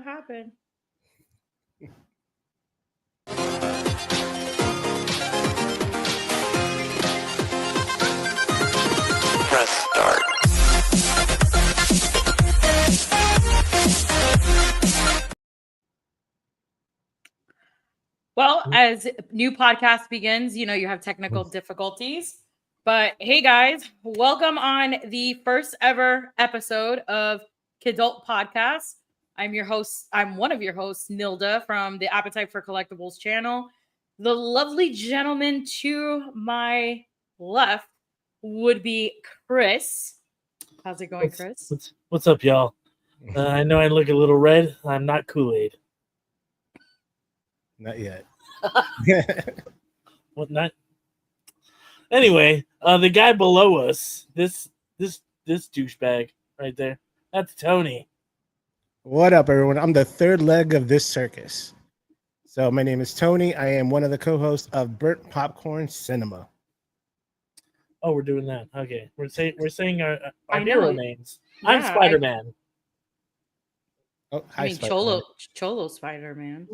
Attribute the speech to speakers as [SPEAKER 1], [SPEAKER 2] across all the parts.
[SPEAKER 1] happened.
[SPEAKER 2] Press start.
[SPEAKER 1] Well, as new podcast begins, you have technical difficulties. But hey, guys, welcome on the first ever episode of Kidult Podcast. I'm your host. I'm one of your hosts, Nilda, from the Appetite for Collectibles channel. The lovely gentleman to my left would be Chris. How's it going, Chris?
[SPEAKER 3] What's up, y'all? I know I look a little red. I'm not Kool-Aid.
[SPEAKER 4] Not yet.
[SPEAKER 3] What not? Anyway, the guy below us, this douchebag right there, that's Tony.
[SPEAKER 4] What up, everyone? I'm the third leg of this circus. So my name is Tony. I am one of the co-hosts of Burnt Popcorn Cinema.
[SPEAKER 3] Oh, we're doing that. Okay, we're saying our
[SPEAKER 1] hero
[SPEAKER 3] names.
[SPEAKER 1] Yeah,
[SPEAKER 3] I'm Spider-Man.
[SPEAKER 4] Oh, hi,
[SPEAKER 1] I mean,
[SPEAKER 4] Spider-Man.
[SPEAKER 1] Cholo Spider-Man.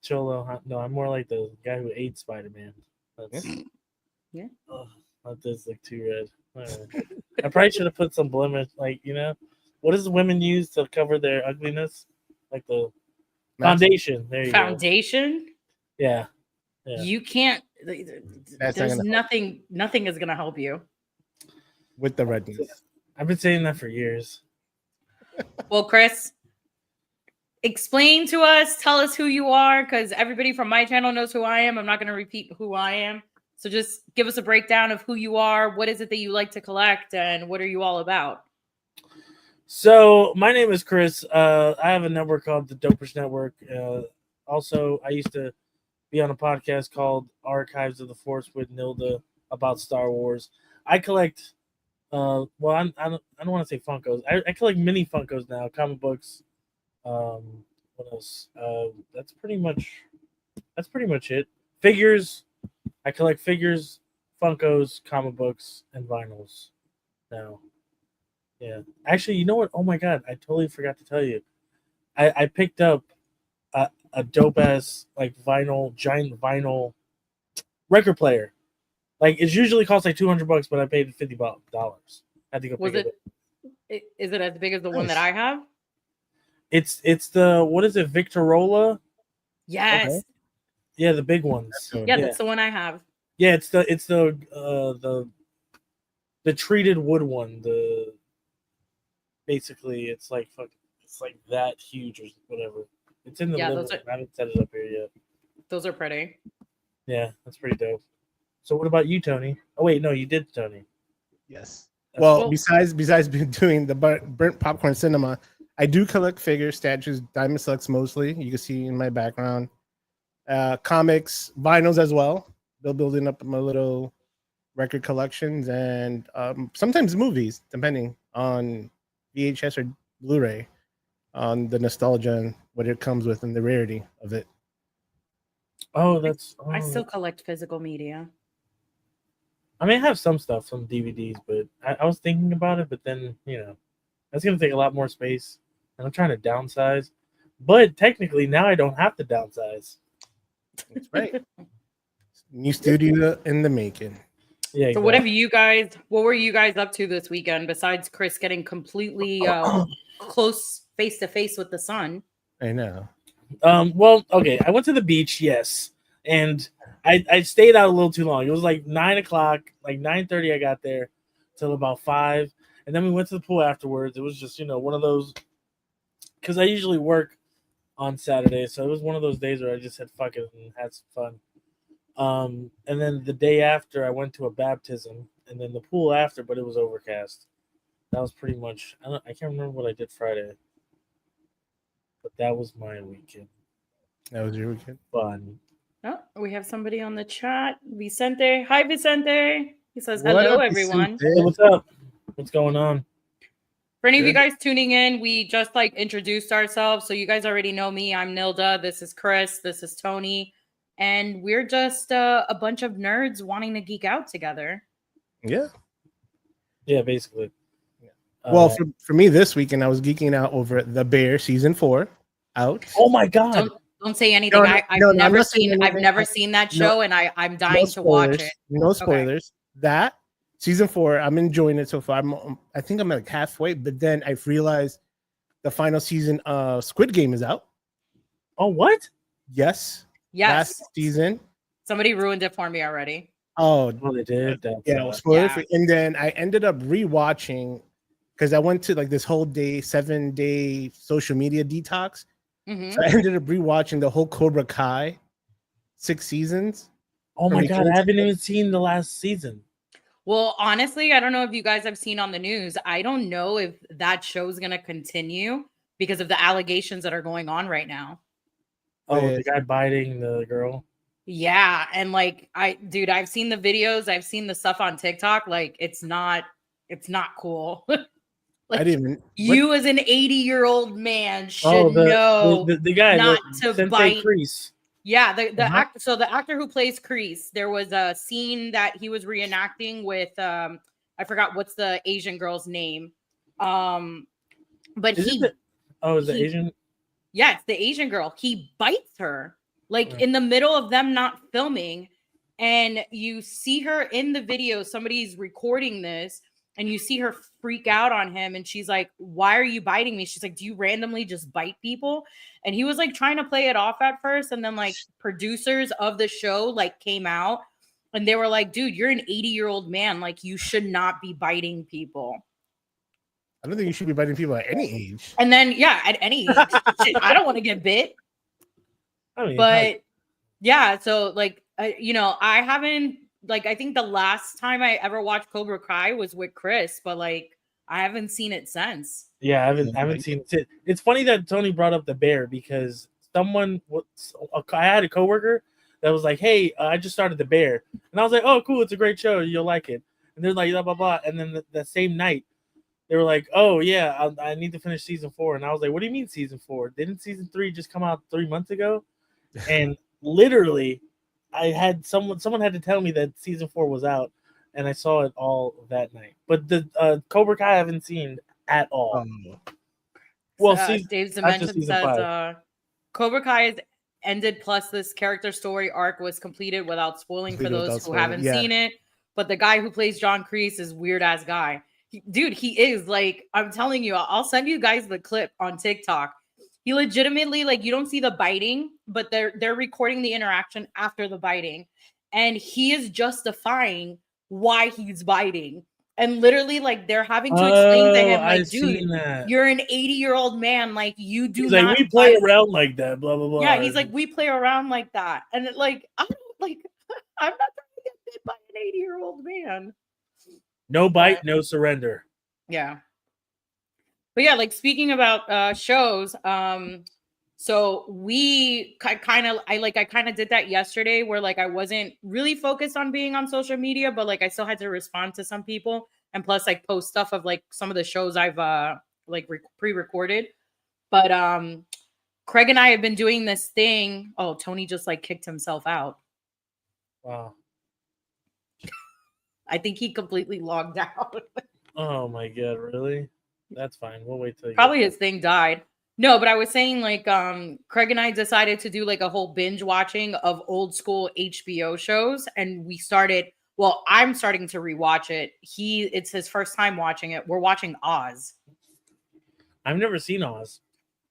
[SPEAKER 3] Cholo. No, I'm more like the guy who ate Spider-Man. That's,
[SPEAKER 1] Yeah.
[SPEAKER 3] Oh, that does look too red. I probably should have put some blemish, what does women use to cover their ugliness? Like the foundation. There you
[SPEAKER 1] Foundation?
[SPEAKER 3] go. Yeah.
[SPEAKER 1] You can't.
[SPEAKER 4] That's
[SPEAKER 1] There's
[SPEAKER 4] not
[SPEAKER 1] nothing. Nothing is gonna help you.
[SPEAKER 4] with the redness.
[SPEAKER 3] I've been saying that for years.
[SPEAKER 1] Well, Chris, explain to us. Tell us who you are, because everybody from my channel knows who I am. I'm not gonna repeat who I am. So just give us a breakdown of who you are. What is it that you like to collect, and what are you all about?
[SPEAKER 3] So my name is Chris. I have a network called the Dopers Network. Also, I used to be on a podcast called Archives of the Force with Nilda about Star Wars. I collect. I don't want to say Funkos. I collect mini Funkos now, comic books. What else? That's pretty much it. Figures. I collect figures, Funkos, comic books, and vinyls now. Yeah. Actually, you know what? Oh my god, I totally forgot to tell you. I picked up a dope ass giant vinyl record player. Like it usually costs like $200, but I paid $50. I had to go pick it up.
[SPEAKER 1] Is it as big as the one that I have?
[SPEAKER 3] It's the what is it, Victorola?
[SPEAKER 1] Yes.
[SPEAKER 3] Okay. Yeah, the big ones.
[SPEAKER 1] Yeah, that's the one I have.
[SPEAKER 3] Yeah, it's the treated wood one. Basically it's like that huge or whatever. It's in the living room. I haven't set it up here yet.
[SPEAKER 1] Those are pretty.
[SPEAKER 3] Yeah, that's pretty dope. So what about you, Tony? Oh wait, no, you did, Tony.
[SPEAKER 4] Yes.
[SPEAKER 3] That's
[SPEAKER 4] Well,
[SPEAKER 3] cool.
[SPEAKER 4] besides doing the Burnt Popcorn Cinema, I do collect figures, statues, diamond slugs mostly. You can see in my background. Comics, vinyls as well. They're building up my little record collections and sometimes movies, depending on VHS or Blu-ray, on the nostalgia and what it comes with and the rarity of it.
[SPEAKER 1] I still collect physical media.
[SPEAKER 3] I mean, I have some stuff, some DVDs, but I was thinking about it, but then, that's going to take a lot more space, and I'm trying to downsize. But technically, now I don't have to downsize.
[SPEAKER 4] That's right. New studio in the making.
[SPEAKER 3] Yeah.
[SPEAKER 1] So what were you guys up to this weekend besides Chris getting completely close face to face with the sun?
[SPEAKER 4] I know.
[SPEAKER 3] Well, okay. I went to the beach, yes, and I stayed out a little too long. It was like 9:00, like 9:30. I got there till about 5, and then we went to the pool afterwards. It was just one of those, because I usually work on Saturday, so it was one of those days where I just said fuck it and had some fun. And then the day after, I went to a baptism, and then the pool after, but it was overcast. That was pretty much. I can't remember what I did Friday, but that was my weekend.
[SPEAKER 4] That was your weekend.
[SPEAKER 3] Fun.
[SPEAKER 1] Oh, we have somebody on the chat. Vicente. Hi, Vicente. He says,
[SPEAKER 4] What
[SPEAKER 1] hello,
[SPEAKER 4] up,
[SPEAKER 1] everyone.
[SPEAKER 4] Vicente?
[SPEAKER 3] Hey, what's up? What's going on?
[SPEAKER 1] For any of you guys tuning in, we just introduced ourselves. So you guys already know me. I'm Nilda. This is Chris. This is Tony. And we're just a bunch of nerds wanting to geek out together.
[SPEAKER 4] Yeah.
[SPEAKER 3] Yeah, basically.
[SPEAKER 4] Well, for me this weekend, I was geeking out over The Bear season 4. out.
[SPEAKER 3] Oh my god!
[SPEAKER 1] Don't say anything.
[SPEAKER 4] No,
[SPEAKER 1] I've
[SPEAKER 4] no, I'm
[SPEAKER 1] never
[SPEAKER 4] not saying
[SPEAKER 1] seen. I've
[SPEAKER 4] anything.
[SPEAKER 1] never seen that
[SPEAKER 4] No-
[SPEAKER 1] show, and I'm dying
[SPEAKER 4] No
[SPEAKER 1] to watch
[SPEAKER 4] spoilers.
[SPEAKER 1] it.
[SPEAKER 4] No spoilers. That season 4, I'm enjoying it so far. I think I'm like halfway, but then I've realized the final season of Squid Game is out.
[SPEAKER 3] Oh what?
[SPEAKER 4] Yes.
[SPEAKER 1] Yes,
[SPEAKER 4] Last season.
[SPEAKER 1] somebody ruined it for me already.
[SPEAKER 4] Oh,
[SPEAKER 3] Oh, they did. That's
[SPEAKER 4] yeah,
[SPEAKER 3] sad.
[SPEAKER 4] spoiler
[SPEAKER 1] Yeah.
[SPEAKER 4] free. And then I ended up rewatching because I went to like this whole 7-day social media detox.
[SPEAKER 1] Mhm.
[SPEAKER 4] So I ended up rewatching the whole Cobra Kai 6 seasons.
[SPEAKER 3] Oh my
[SPEAKER 4] From
[SPEAKER 3] god! I
[SPEAKER 4] beginning to
[SPEAKER 3] haven't
[SPEAKER 4] end.
[SPEAKER 3] even seen the last season.
[SPEAKER 1] Well, honestly, I don't know if you guys have seen on the news. I don't know if that show's gonna continue because of the allegations that are going on right now.
[SPEAKER 3] Oh, the
[SPEAKER 4] With-
[SPEAKER 3] guy biting the girl.
[SPEAKER 1] Yeah, and like dude, I've seen the videos, I've seen the stuff on TikTok. Like, it's not cool.
[SPEAKER 4] I
[SPEAKER 1] Like,
[SPEAKER 4] didn't even.
[SPEAKER 1] you as an 80-year-old man should
[SPEAKER 3] Oh,
[SPEAKER 1] know
[SPEAKER 3] the guy,
[SPEAKER 1] not
[SPEAKER 3] the
[SPEAKER 1] to
[SPEAKER 3] Sensei
[SPEAKER 1] bite.
[SPEAKER 3] Kreese.
[SPEAKER 1] Yeah, the
[SPEAKER 3] Uh-huh.
[SPEAKER 1] actor. So the actor who plays Kreese, there was a scene that he was reenacting with I forgot what's the Asian girl's name. But
[SPEAKER 3] Is
[SPEAKER 1] he
[SPEAKER 3] it the, oh, is the
[SPEAKER 1] he-
[SPEAKER 3] Asian?
[SPEAKER 1] yes, the Asian girl, he bites her like
[SPEAKER 3] Mm.
[SPEAKER 1] in the middle of them not filming, and you see her in the video. Somebody's recording this, and you see her freak out on him, and she's like, "Why are you biting me?" She's like, "Do you randomly just bite people?" And he was like trying to play it off at first, and then like producers of the show like came out, and they were like, "Dude, you're an 80-year-old man. Like, you should not be biting people."
[SPEAKER 4] I don't think you should be biting people at any age.
[SPEAKER 1] And then yeah, at any age, shit, I don't want to get bit.
[SPEAKER 3] I mean,
[SPEAKER 1] But yeah, so like I haven't, like, I think the last time I ever watched Cobra Kai was with Chris, but like I haven't seen it since.
[SPEAKER 3] yeah, I haven't seen it. It's funny that Tony brought up the bear because I had a coworker that was like, "Hey, I just started the bear," and I was like, "Oh, cool, it's a great show, you'll like it." And they're like, "Blah blah blah," and then the same night they were like, "Oh yeah, I need to finish season 4," and I was like, "What do you mean season 4? Didn't season 3 just come out 3 months ago?" And literally, I had someone had to tell me that season 4 was out, and I saw it all that night. But the Cobra Kai I haven't seen at all. Well,
[SPEAKER 1] Dave's
[SPEAKER 3] after
[SPEAKER 1] Dimension
[SPEAKER 3] season
[SPEAKER 1] says
[SPEAKER 3] 5.
[SPEAKER 1] Cobra Kai is ended, plus this character story arc was completed without spoiling for
[SPEAKER 4] Completed
[SPEAKER 1] those
[SPEAKER 4] without
[SPEAKER 1] who
[SPEAKER 4] spoiling,
[SPEAKER 1] haven't
[SPEAKER 4] yeah.
[SPEAKER 1] seen it. But the guy who plays John Kreese is weird ass guy. Dude, he is like, I'm telling you, I'll send you guys the clip on TikTok. He legitimately, like, you don't see the biting, but they're recording the interaction after the biting, and he is justifying why he's biting. And literally, like, they're having to explain to him, like,
[SPEAKER 3] I've
[SPEAKER 1] dude,
[SPEAKER 3] seen that.
[SPEAKER 1] you're an 80-year-old man, like, you do
[SPEAKER 3] He's
[SPEAKER 1] not
[SPEAKER 3] like, we play
[SPEAKER 1] bite."
[SPEAKER 3] around like that, blah blah blah.
[SPEAKER 1] Yeah, he's like, we play around like that. And it, like, I don't like I'm not trying to get bit by an 80-year-old man.
[SPEAKER 3] no bite, no surrender.
[SPEAKER 1] Yeah. But yeah, like, speaking about shows, so we kind of did that yesterday where like I wasn't really focused on being on social media, but like I still had to respond to some people and plus like post stuff of like some of the shows I've pre-recorded. But Craig and I have been doing this thing. Oh, Tony just like kicked himself out.
[SPEAKER 3] Wow.
[SPEAKER 1] I think he completely logged out.
[SPEAKER 3] Oh my god, really? That's fine. We'll wait till you
[SPEAKER 1] Probably
[SPEAKER 3] get
[SPEAKER 1] his thing died. No, but I was saying like Craig and I decided to do like a whole binge watching of old school HBO shows, and I'm starting to rewatch it. It's his first time watching it. We're watching Oz.
[SPEAKER 3] I've never seen Oz.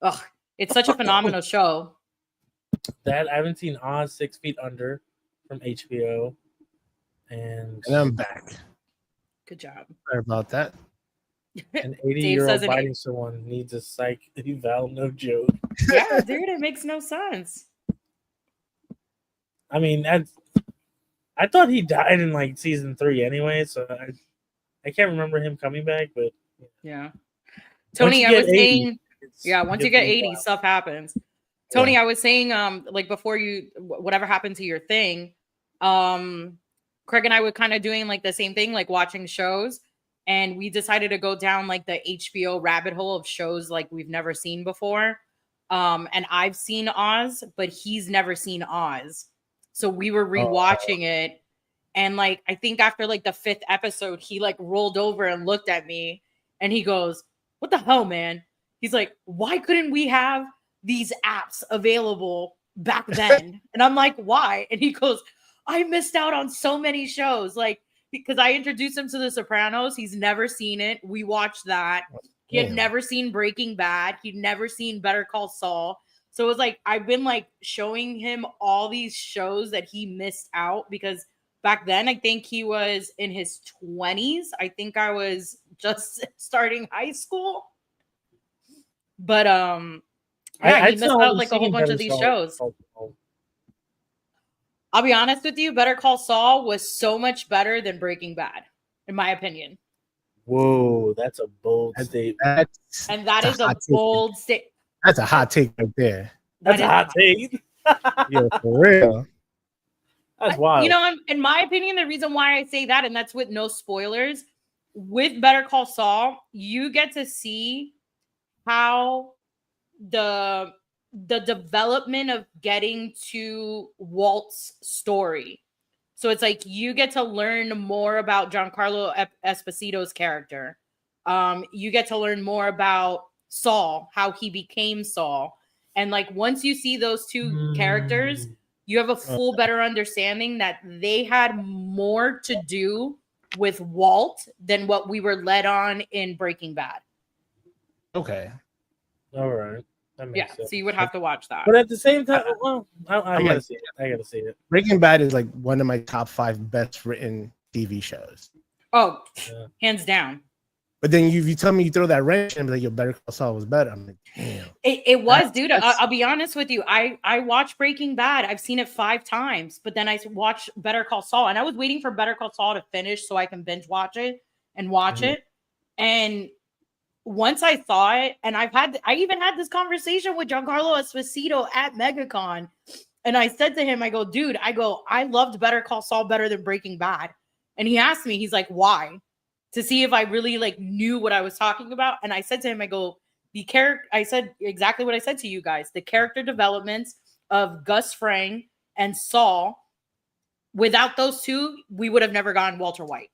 [SPEAKER 1] Ugh, it's such a phenomenal show.
[SPEAKER 3] That I haven't seen Oz 6 Feet Under from HBO. And
[SPEAKER 4] I'm back.
[SPEAKER 1] Good job.
[SPEAKER 4] Sorry about that.
[SPEAKER 3] an
[SPEAKER 1] Dave
[SPEAKER 3] 80-year-old
[SPEAKER 1] says
[SPEAKER 3] biting someone needs a psych eval, no joke.
[SPEAKER 1] Yeah, dude, it makes no sense.
[SPEAKER 3] I mean, I thought he died in like season 3 anyway, so I can't remember him coming back, but
[SPEAKER 1] Yeah.
[SPEAKER 3] once
[SPEAKER 1] Tony,
[SPEAKER 3] you
[SPEAKER 1] I
[SPEAKER 3] get
[SPEAKER 1] was
[SPEAKER 3] 80,
[SPEAKER 1] saying,
[SPEAKER 3] it's
[SPEAKER 1] yeah, once you get
[SPEAKER 3] different
[SPEAKER 1] 80,
[SPEAKER 3] class.
[SPEAKER 1] stuff happens. Tony, I was saying, like before whatever happened to your thing, Craig and I were kind of doing like the same thing, like watching shows, and we decided to go down like the HBO rabbit hole of shows like we've never seen before. And I've seen Oz, but he's never seen Oz. So we were rewatching it, and like I think after like the 5th episode, he like rolled over and looked at me, and he goes, "What the hell, man?" He's like, "Why couldn't we have these apps available back then. And I'm like, why? And he goes, I missed out on so many shows. Like, because I introduced him to The Sopranos. He's never seen it. We watched that. He had never seen Breaking Bad. He'd never seen Better Call Saul. So it was like, I've been like showing him all these shows that he missed out because back then, I think he was in his 20s. I think I was just starting high school. But yeah, he missed out like a whole bunch of these shows. I'll be honest with you, Better Call Saul was so much better than Breaking Bad, in my opinion.
[SPEAKER 3] Whoa, that's a bold statement.
[SPEAKER 1] And that is a bold statement.
[SPEAKER 4] That's a hot take right there.
[SPEAKER 3] That's a hot take.
[SPEAKER 4] Yeah, for real.
[SPEAKER 3] That's wild.
[SPEAKER 1] You know, in my opinion, the reason why I say that, and that's with no spoilers, with Better Call Saul, you get to see how the development of getting to Walt's story. So it's like you get to learn more about Giancarlo Esposito's character. You get to learn more about Saul, how he became Saul. And like once you see those two characters, you have a full better understanding that they had more to do with Walt than what we were led on in Breaking Bad.
[SPEAKER 4] Okay.
[SPEAKER 3] All right.
[SPEAKER 1] Yeah, sense. So you would have to watch that.
[SPEAKER 3] But at the same time, well, I gotta see it. I gotta see it.
[SPEAKER 4] Breaking Bad is like one of my top 5 best written TV shows.
[SPEAKER 1] Oh, yeah. Hands down.
[SPEAKER 4] But then you tell me you throw that wrench and be like, your Better Call Saul was better. I'm like, damn.
[SPEAKER 1] It was, dude. I'll be honest with you. I watched Breaking Bad. I've seen it 5 times, but then I watched Better Call Saul, and I was waiting for Better Call Saul to finish so I can binge watch it and watch it. And once I saw it, and I even had this conversation with Giancarlo Esposito at MegaCon, and I said to him, I go, dude, I loved Better Call Saul better than Breaking Bad. And he asked me, he's like, why? To see if I really like knew what I was talking about. And I said to him, I go, I said exactly what I said to you guys. The character developments of Gus Fring and Saul, without those two, we would have never gotten Walter White.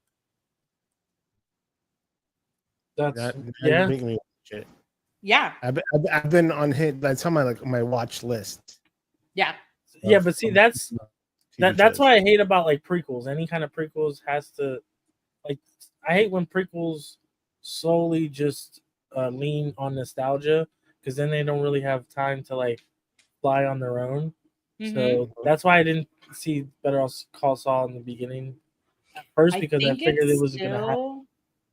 [SPEAKER 1] Yeah.
[SPEAKER 4] I've been on hit. That's on my watch list.
[SPEAKER 1] Yeah.
[SPEAKER 3] Yeah, but see, that's what I hate about like prequels. Any kind of prequels has to like. I hate when prequels solely just lean on nostalgia because then they don't really have time to like fly on their own. Mm-hmm. So that's why I didn't see Better Call Saul in the beginning at first because I figured it was going to happen.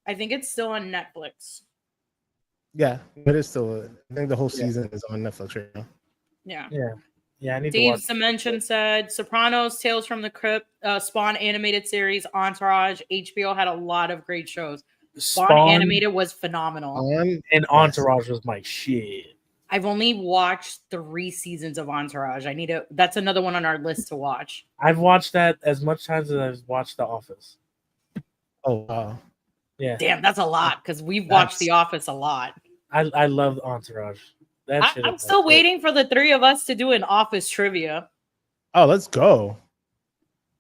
[SPEAKER 1] I think it's still on Netflix.
[SPEAKER 4] Yeah, but it's still. I think the whole season is on Netflix right now.
[SPEAKER 1] Yeah.
[SPEAKER 3] I need
[SPEAKER 1] Dave
[SPEAKER 3] to watch.
[SPEAKER 1] Dimension said Sopranos, Tales from the Crypt, Spawn animated series, Entourage. HBO had a lot of great shows. Spawn animated was phenomenal.
[SPEAKER 3] And Entourage was my shit.
[SPEAKER 1] I've only watched 3 seasons of Entourage. That's another one on our list to watch.
[SPEAKER 3] I've watched that as much times as I've watched The Office.
[SPEAKER 4] Oh wow.
[SPEAKER 3] Yeah.
[SPEAKER 1] Damn, that's a lot because we've watched The Office a lot.
[SPEAKER 3] I love Entourage.
[SPEAKER 1] I'm still waiting for the 3 of us to do an Office trivia.
[SPEAKER 4] Oh, let's go.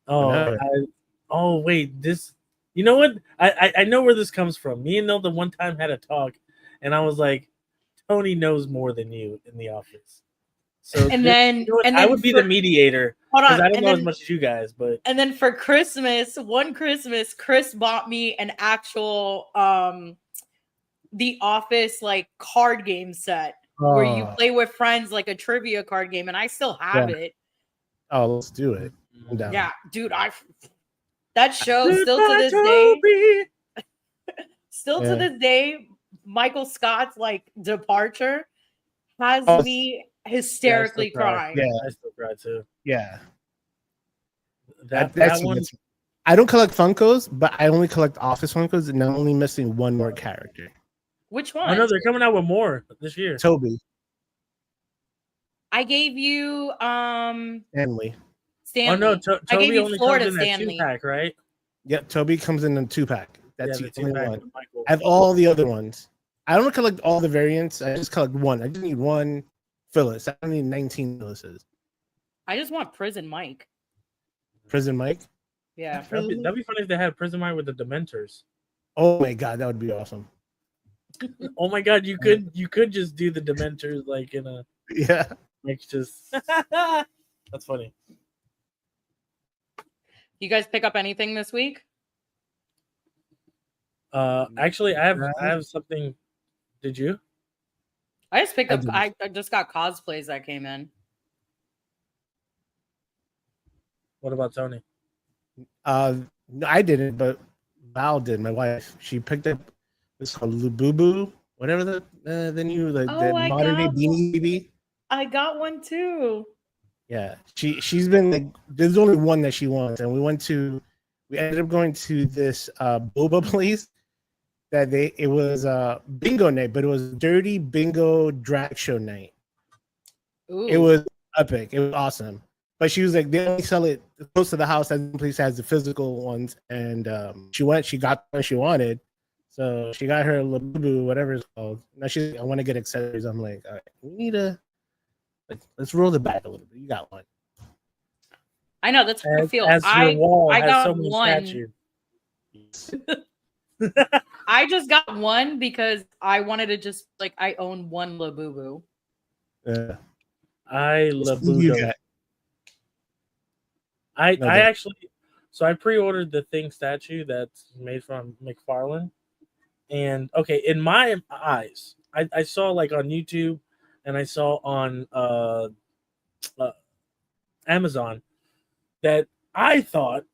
[SPEAKER 3] Oh, wait. This, you know what? I know where this comes from. Me and Nilda one time had a talk, and I was like, Tony knows more than you in The Office. So
[SPEAKER 1] then
[SPEAKER 3] I would be the mediator because I don't know as much as you guys. But
[SPEAKER 1] and then for Christmas, Chris bought me an actual The Office like card game set. Where you play with friends like a trivia card game, and I still have it.
[SPEAKER 4] Oh, let's do it.
[SPEAKER 1] Yeah, dude, that show still to this day, to this day, Michael Scott's like departure has me hysterically crying.
[SPEAKER 3] Yeah, I still cry too.
[SPEAKER 4] Yeah,
[SPEAKER 3] that one.
[SPEAKER 4] I don't collect Funkos, but I only collect Office Funkos, and I'm only missing one more character.
[SPEAKER 1] Which one?
[SPEAKER 3] I know they're coming out with more this year.
[SPEAKER 4] Toby.
[SPEAKER 1] I gave you
[SPEAKER 4] Stanley.
[SPEAKER 3] Oh no, Toby
[SPEAKER 1] I gave you
[SPEAKER 3] only
[SPEAKER 1] Florida
[SPEAKER 3] comes in
[SPEAKER 1] Stanley.
[SPEAKER 3] a 2-pack, right?
[SPEAKER 4] Yep, Toby comes in a 2-pack. That's the only one.
[SPEAKER 3] Michael.
[SPEAKER 4] I have all the other ones. I don't collect all the variants. I just collect one. I just need one Phyllis. I don't need 19 Phyllises.
[SPEAKER 1] I just want Prison Mike.
[SPEAKER 4] Prison Mike?
[SPEAKER 1] Yeah.
[SPEAKER 3] That'd be funny if they had Prison Mike with the Dementors.
[SPEAKER 4] Oh my god, that would be awesome.
[SPEAKER 3] Oh my god, you could just do the Dementors like in a
[SPEAKER 4] Yeah.
[SPEAKER 3] Like just that's funny.
[SPEAKER 1] You guys pick up anything this week?
[SPEAKER 3] Actually, I have something. Did you?
[SPEAKER 1] I just picked
[SPEAKER 4] I
[SPEAKER 1] up.
[SPEAKER 4] didn't.
[SPEAKER 1] I just got cosplays that came in.
[SPEAKER 3] What about Tony?
[SPEAKER 4] No, I didn't, but Val did. My wife. She picked up this called Lububu, whatever the new the
[SPEAKER 1] I
[SPEAKER 4] modern day
[SPEAKER 1] got
[SPEAKER 4] beanie baby.
[SPEAKER 1] I got one too.
[SPEAKER 4] Yeah, she's been like. There's only one that she wants, and we ended up going to this boba place that it was bingo night, but it was dirty bingo drag show night.
[SPEAKER 1] Ooh.
[SPEAKER 4] It was epic. It was awesome. But she was like, they only sell it close to the house. That place has the physical ones, and she got what she wanted. So she got her Labubu, whatever it's called. Now she's like, I want to get accessories. I'm like, all right, we need let's roll the back a little bit. You got one.
[SPEAKER 1] I know that's how I feel.
[SPEAKER 3] As your wall
[SPEAKER 1] I
[SPEAKER 3] has
[SPEAKER 1] got
[SPEAKER 3] so many
[SPEAKER 1] one.
[SPEAKER 3] statues.
[SPEAKER 1] I just got one because I wanted to just like I own one Labubu.
[SPEAKER 4] Yeah.
[SPEAKER 3] I love
[SPEAKER 4] You
[SPEAKER 3] Budo.
[SPEAKER 4] got-
[SPEAKER 3] I
[SPEAKER 4] No,
[SPEAKER 3] actually, so I pre-ordered the Thing statue that's made from McFarlane, and okay, in my eyes, I saw like on YouTube, and I saw on Amazon that I thought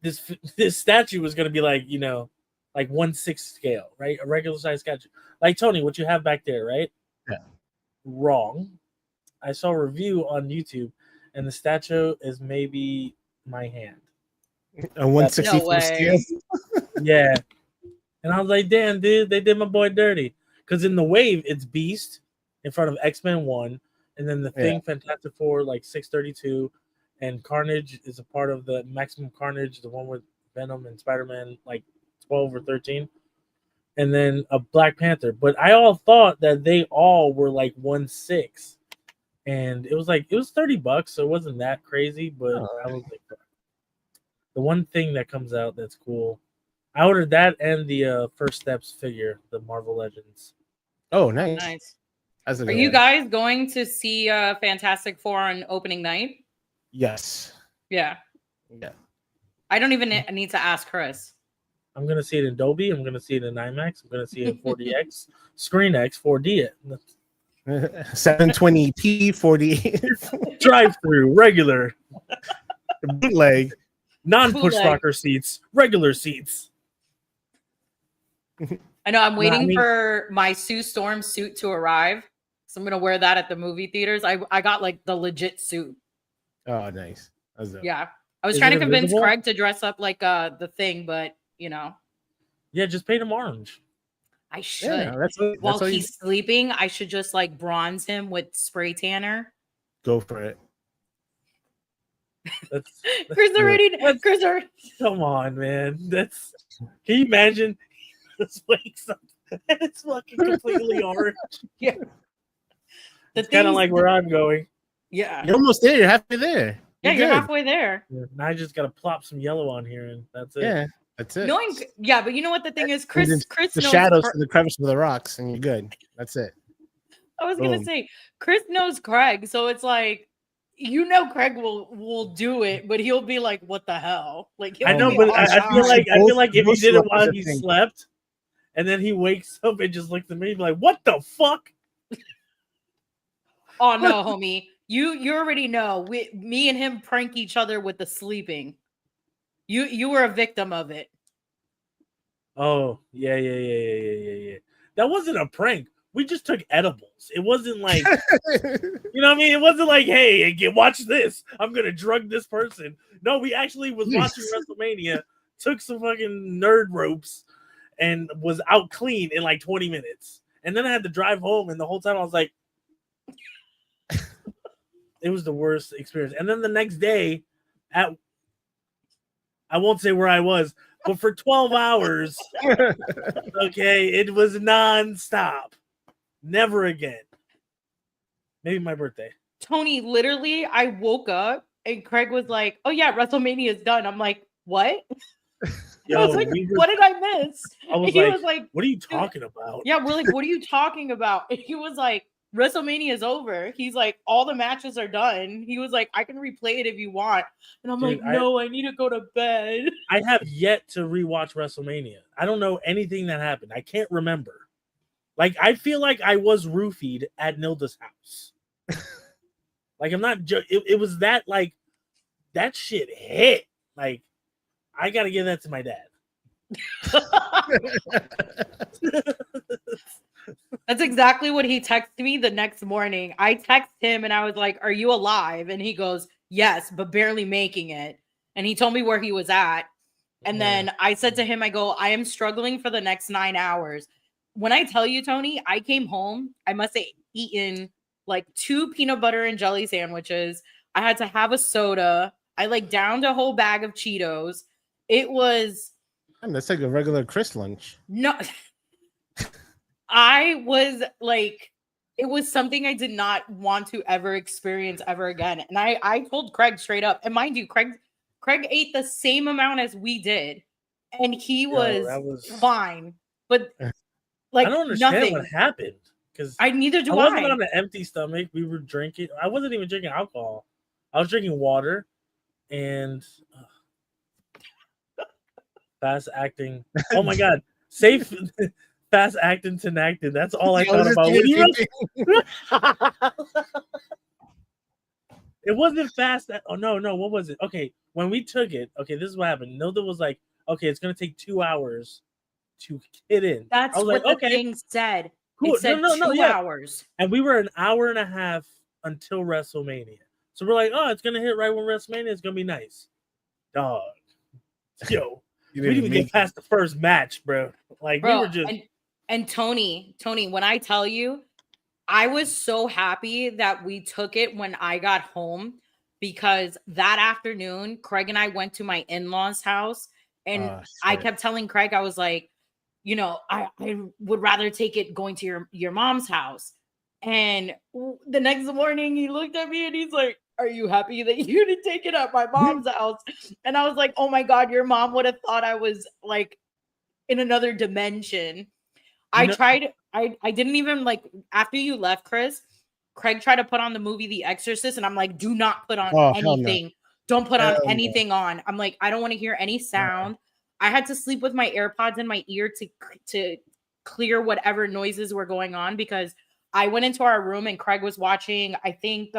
[SPEAKER 3] this statue was gonna be like like 1/6 scale, right? A regular size statue, like Tony, what you have back there, right?
[SPEAKER 4] Yeah.
[SPEAKER 3] Wrong. I saw a review on YouTube, and the statue is maybe my hand.
[SPEAKER 4] A 164
[SPEAKER 1] No way.
[SPEAKER 4] scale.
[SPEAKER 3] Yeah. And I was like, damn, dude, they did my boy dirty. Because in the wave, it's Beast in front of X-Men 1, and then the Thing, Fantastic Four, like 632, and Carnage is a part of the Maximum Carnage, the one with Venom and Spider-Man, like 12 or 13. And then a Black Panther. But I all thought that they all were like 1/6. And it was $30, so it wasn't that crazy, but I was like, the one thing that comes out that's cool. I ordered that and the First Steps figure, the Marvel Legends.
[SPEAKER 4] Oh, nice.
[SPEAKER 1] Nice.
[SPEAKER 4] That's a
[SPEAKER 1] Are
[SPEAKER 4] good
[SPEAKER 1] you
[SPEAKER 4] one.
[SPEAKER 1] guys going to see Fantastic Four on opening night?
[SPEAKER 4] Yes.
[SPEAKER 1] Yeah.
[SPEAKER 4] Yeah.
[SPEAKER 1] I don't even need to ask Chris.
[SPEAKER 3] I'm gonna see it in Dolby. I'm gonna see it in IMAX. I'm gonna see it in 4DX, Screen X, 4D it.
[SPEAKER 4] 720p 40
[SPEAKER 3] Drive through, regular,
[SPEAKER 4] bootleg.
[SPEAKER 3] non-push
[SPEAKER 1] Bootleg.
[SPEAKER 3] rocker seats, regular seats.
[SPEAKER 1] I know I'm waiting
[SPEAKER 3] I mean-
[SPEAKER 1] for my Sue Storm suit to arrive. So I'm gonna wear that at the movie theaters. I got like the legit suit.
[SPEAKER 4] Oh, nice. That's dope.
[SPEAKER 1] Yeah. I was
[SPEAKER 3] Is
[SPEAKER 1] trying
[SPEAKER 3] it
[SPEAKER 1] to convince
[SPEAKER 3] invisible?
[SPEAKER 1] Craig to dress up like the Thing, but
[SPEAKER 3] Yeah, just paint them orange.
[SPEAKER 1] I should.
[SPEAKER 4] Yeah, that's
[SPEAKER 1] While
[SPEAKER 4] what you
[SPEAKER 1] he's sleeping, I should just like bronze him with spray tanner.
[SPEAKER 4] go for it.
[SPEAKER 3] That's
[SPEAKER 1] Chris already. Chris already.
[SPEAKER 3] come on, man. That's can you imagine? This wakes up and it's fucking completely orange.
[SPEAKER 1] Yeah.
[SPEAKER 3] It's kind of
[SPEAKER 1] things-
[SPEAKER 3] like where I'm going.
[SPEAKER 1] Yeah.
[SPEAKER 4] You're almost there. You're halfway there.
[SPEAKER 1] Yeah, you're
[SPEAKER 4] good.
[SPEAKER 1] halfway there.
[SPEAKER 3] Now I just gotta plop some yellow on here, and that's it.
[SPEAKER 4] Yeah, that's it.
[SPEAKER 1] Knowing, yeah, but you know what the thing is, Chris.
[SPEAKER 4] And
[SPEAKER 1] Chris
[SPEAKER 4] the
[SPEAKER 1] knows.
[SPEAKER 4] shadows and the crevice of the rocks, and you're good. That's it.
[SPEAKER 1] I was gonna
[SPEAKER 4] Boom.
[SPEAKER 1] say, Chris knows Craig, so it's like, Craig will do it, but he'll be like, "What the hell?" Like he'll
[SPEAKER 3] I know,
[SPEAKER 1] be
[SPEAKER 3] but
[SPEAKER 1] all
[SPEAKER 3] I feel
[SPEAKER 1] shy.
[SPEAKER 3] like if he
[SPEAKER 4] Both
[SPEAKER 3] did it
[SPEAKER 4] slept
[SPEAKER 3] while
[SPEAKER 4] is
[SPEAKER 3] he
[SPEAKER 4] a thing.
[SPEAKER 3] slept, and then he wakes up and just looks at me, he'd be like, "What the fuck?"
[SPEAKER 1] Oh no, homie, you already know. Me and him prank each other with the sleeping. You were a victim of it.
[SPEAKER 3] Oh yeah. That wasn't a prank. We just took edibles. It wasn't like you know what I mean. It wasn't like, hey, watch this. I'm gonna drug this person. No, we actually was watching WrestleMania. Took some fucking nerd ropes and was out clean in like 20 minutes. And then I had to drive home, and the whole time I was like, it was the worst experience. And then the next day, I won't say where I was, but for 12 hours, okay, it was nonstop. Never again. Maybe my birthday.
[SPEAKER 1] Tony, literally, I woke up and Craig was like, "Oh yeah, WrestleMania is done." I'm like, "What?"
[SPEAKER 3] Yo,
[SPEAKER 1] I was like,
[SPEAKER 3] we were-
[SPEAKER 1] "What did I miss?"
[SPEAKER 3] I was
[SPEAKER 1] He
[SPEAKER 3] like,
[SPEAKER 1] was like,
[SPEAKER 3] what are you talking about?
[SPEAKER 1] "Yeah, we're like, what are you talking about?" And he was like, WrestleMania is over. He's like, all the matches are done. He was like, I can replay it if you want. And I'm
[SPEAKER 3] Dude,
[SPEAKER 1] like, no, I need to go to bed.
[SPEAKER 3] I have yet to rewatch WrestleMania. I don't know anything that happened. I can't remember. Like, I feel like I was roofied at Nilda's house. Like, I'm not. It was that, like, that shit hit. Like, I got to give that to my dad.
[SPEAKER 1] That's exactly what he texted me the next morning. I texted him and I was like, are you alive? And he goes, yes, but barely making it. And he told me where he was at. And then I said to him, I go, I am struggling for the next 9 hours. When I tell you, Tony, I came home, I must have eaten like 2 peanut butter and jelly sandwiches. I had to have a soda. I like downed a whole bag of Cheetos. It was...
[SPEAKER 4] That's like a regular Chris lunch.
[SPEAKER 1] No... I was like, it was something I did not want to ever experience ever again. And I told Craig straight up, and mind you, Craig ate the same amount as we did, and he was fine. But like,
[SPEAKER 3] I don't understand
[SPEAKER 1] nothing.
[SPEAKER 3] what happened because
[SPEAKER 1] Neither do
[SPEAKER 3] I wasn't on an empty stomach. We were drinking. I wasn't even drinking alcohol. I was drinking water and fast acting. Oh my god, safe. Fast acting to acting. That's all I thought about. It wasn't fast. Oh no. What was it? Okay, when we took it. Okay, this is what happened. Nilda was like, "Okay, it's gonna take 2 hours to get in."
[SPEAKER 1] That's what the thing said.
[SPEAKER 3] Cool.
[SPEAKER 1] It said 2 hours,
[SPEAKER 3] and we were an hour and a half until WrestleMania. So we're like, "Oh, it's gonna hit right when WrestleMania. It's gonna be nice." Dog, yo, we didn't even get past the first match, bro. Like we were just.
[SPEAKER 1] And Tony, when I tell you, I was so happy that we took it when I got home, because that afternoon, Craig and I went to my in-laws' house, and I kept telling Craig, I was like, you know, I would rather take it going to your mom's house. And the next morning he looked at me and he's like, are you happy that you didn't take it at my mom's house? And I was like, oh my God, your mom would have thought I was like in another dimension. I didn't even like, after you left, Chris, Craig tried to put on the movie The Exorcist, and I'm like, do not put on anything. No. Don't put on anything on. I'm like, I don't want to hear any sound. I had to sleep with my AirPods in my ear to clear whatever noises were going on, because I went into our room and Craig was watching, I think,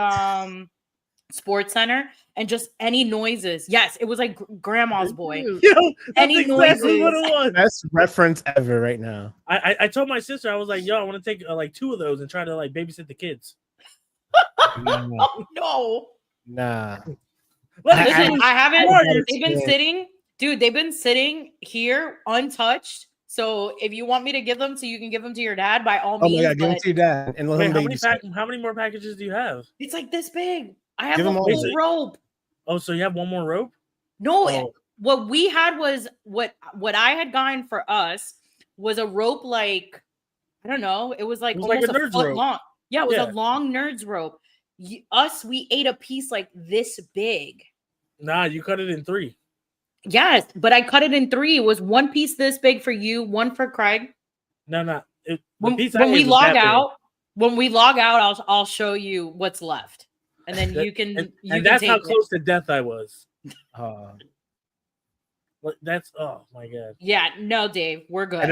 [SPEAKER 1] Sports Center, and just any noises. Yes, it was like Grandma's Boy.
[SPEAKER 3] Yo,
[SPEAKER 1] any
[SPEAKER 3] exactly
[SPEAKER 1] noises.
[SPEAKER 3] What it was.
[SPEAKER 4] Best reference ever right now.
[SPEAKER 3] I told my sister, I was like, yo, I want to take like 2 of those and try to like babysit the kids.
[SPEAKER 1] No.
[SPEAKER 4] Nah.
[SPEAKER 1] Listen, I haven't. They've been sitting, dude. They've been sitting here untouched. So if you want me to give them, so you can give them to your dad, by all means.
[SPEAKER 4] Oh my God, give them to your dad and let him
[SPEAKER 3] how many more packages do you have?
[SPEAKER 1] It's like this big. I have a whole rope.
[SPEAKER 3] Oh, so you have one more rope?
[SPEAKER 1] No, what we had was what I had gotten for us was a rope, like, I don't know. It was like almost like a foot rope. Long. Yeah, it was a long Nerds rope. We ate a piece like this big.
[SPEAKER 3] Nah, you cut it in 3.
[SPEAKER 1] Yes, but I cut it in 3. It was one piece this big for you, one for Craig.
[SPEAKER 3] No.
[SPEAKER 1] When we log out, I'll show you what's left, and then you can.
[SPEAKER 3] And that's how close to death I was. That's oh my God.
[SPEAKER 1] Yeah, no, Dave, we're good.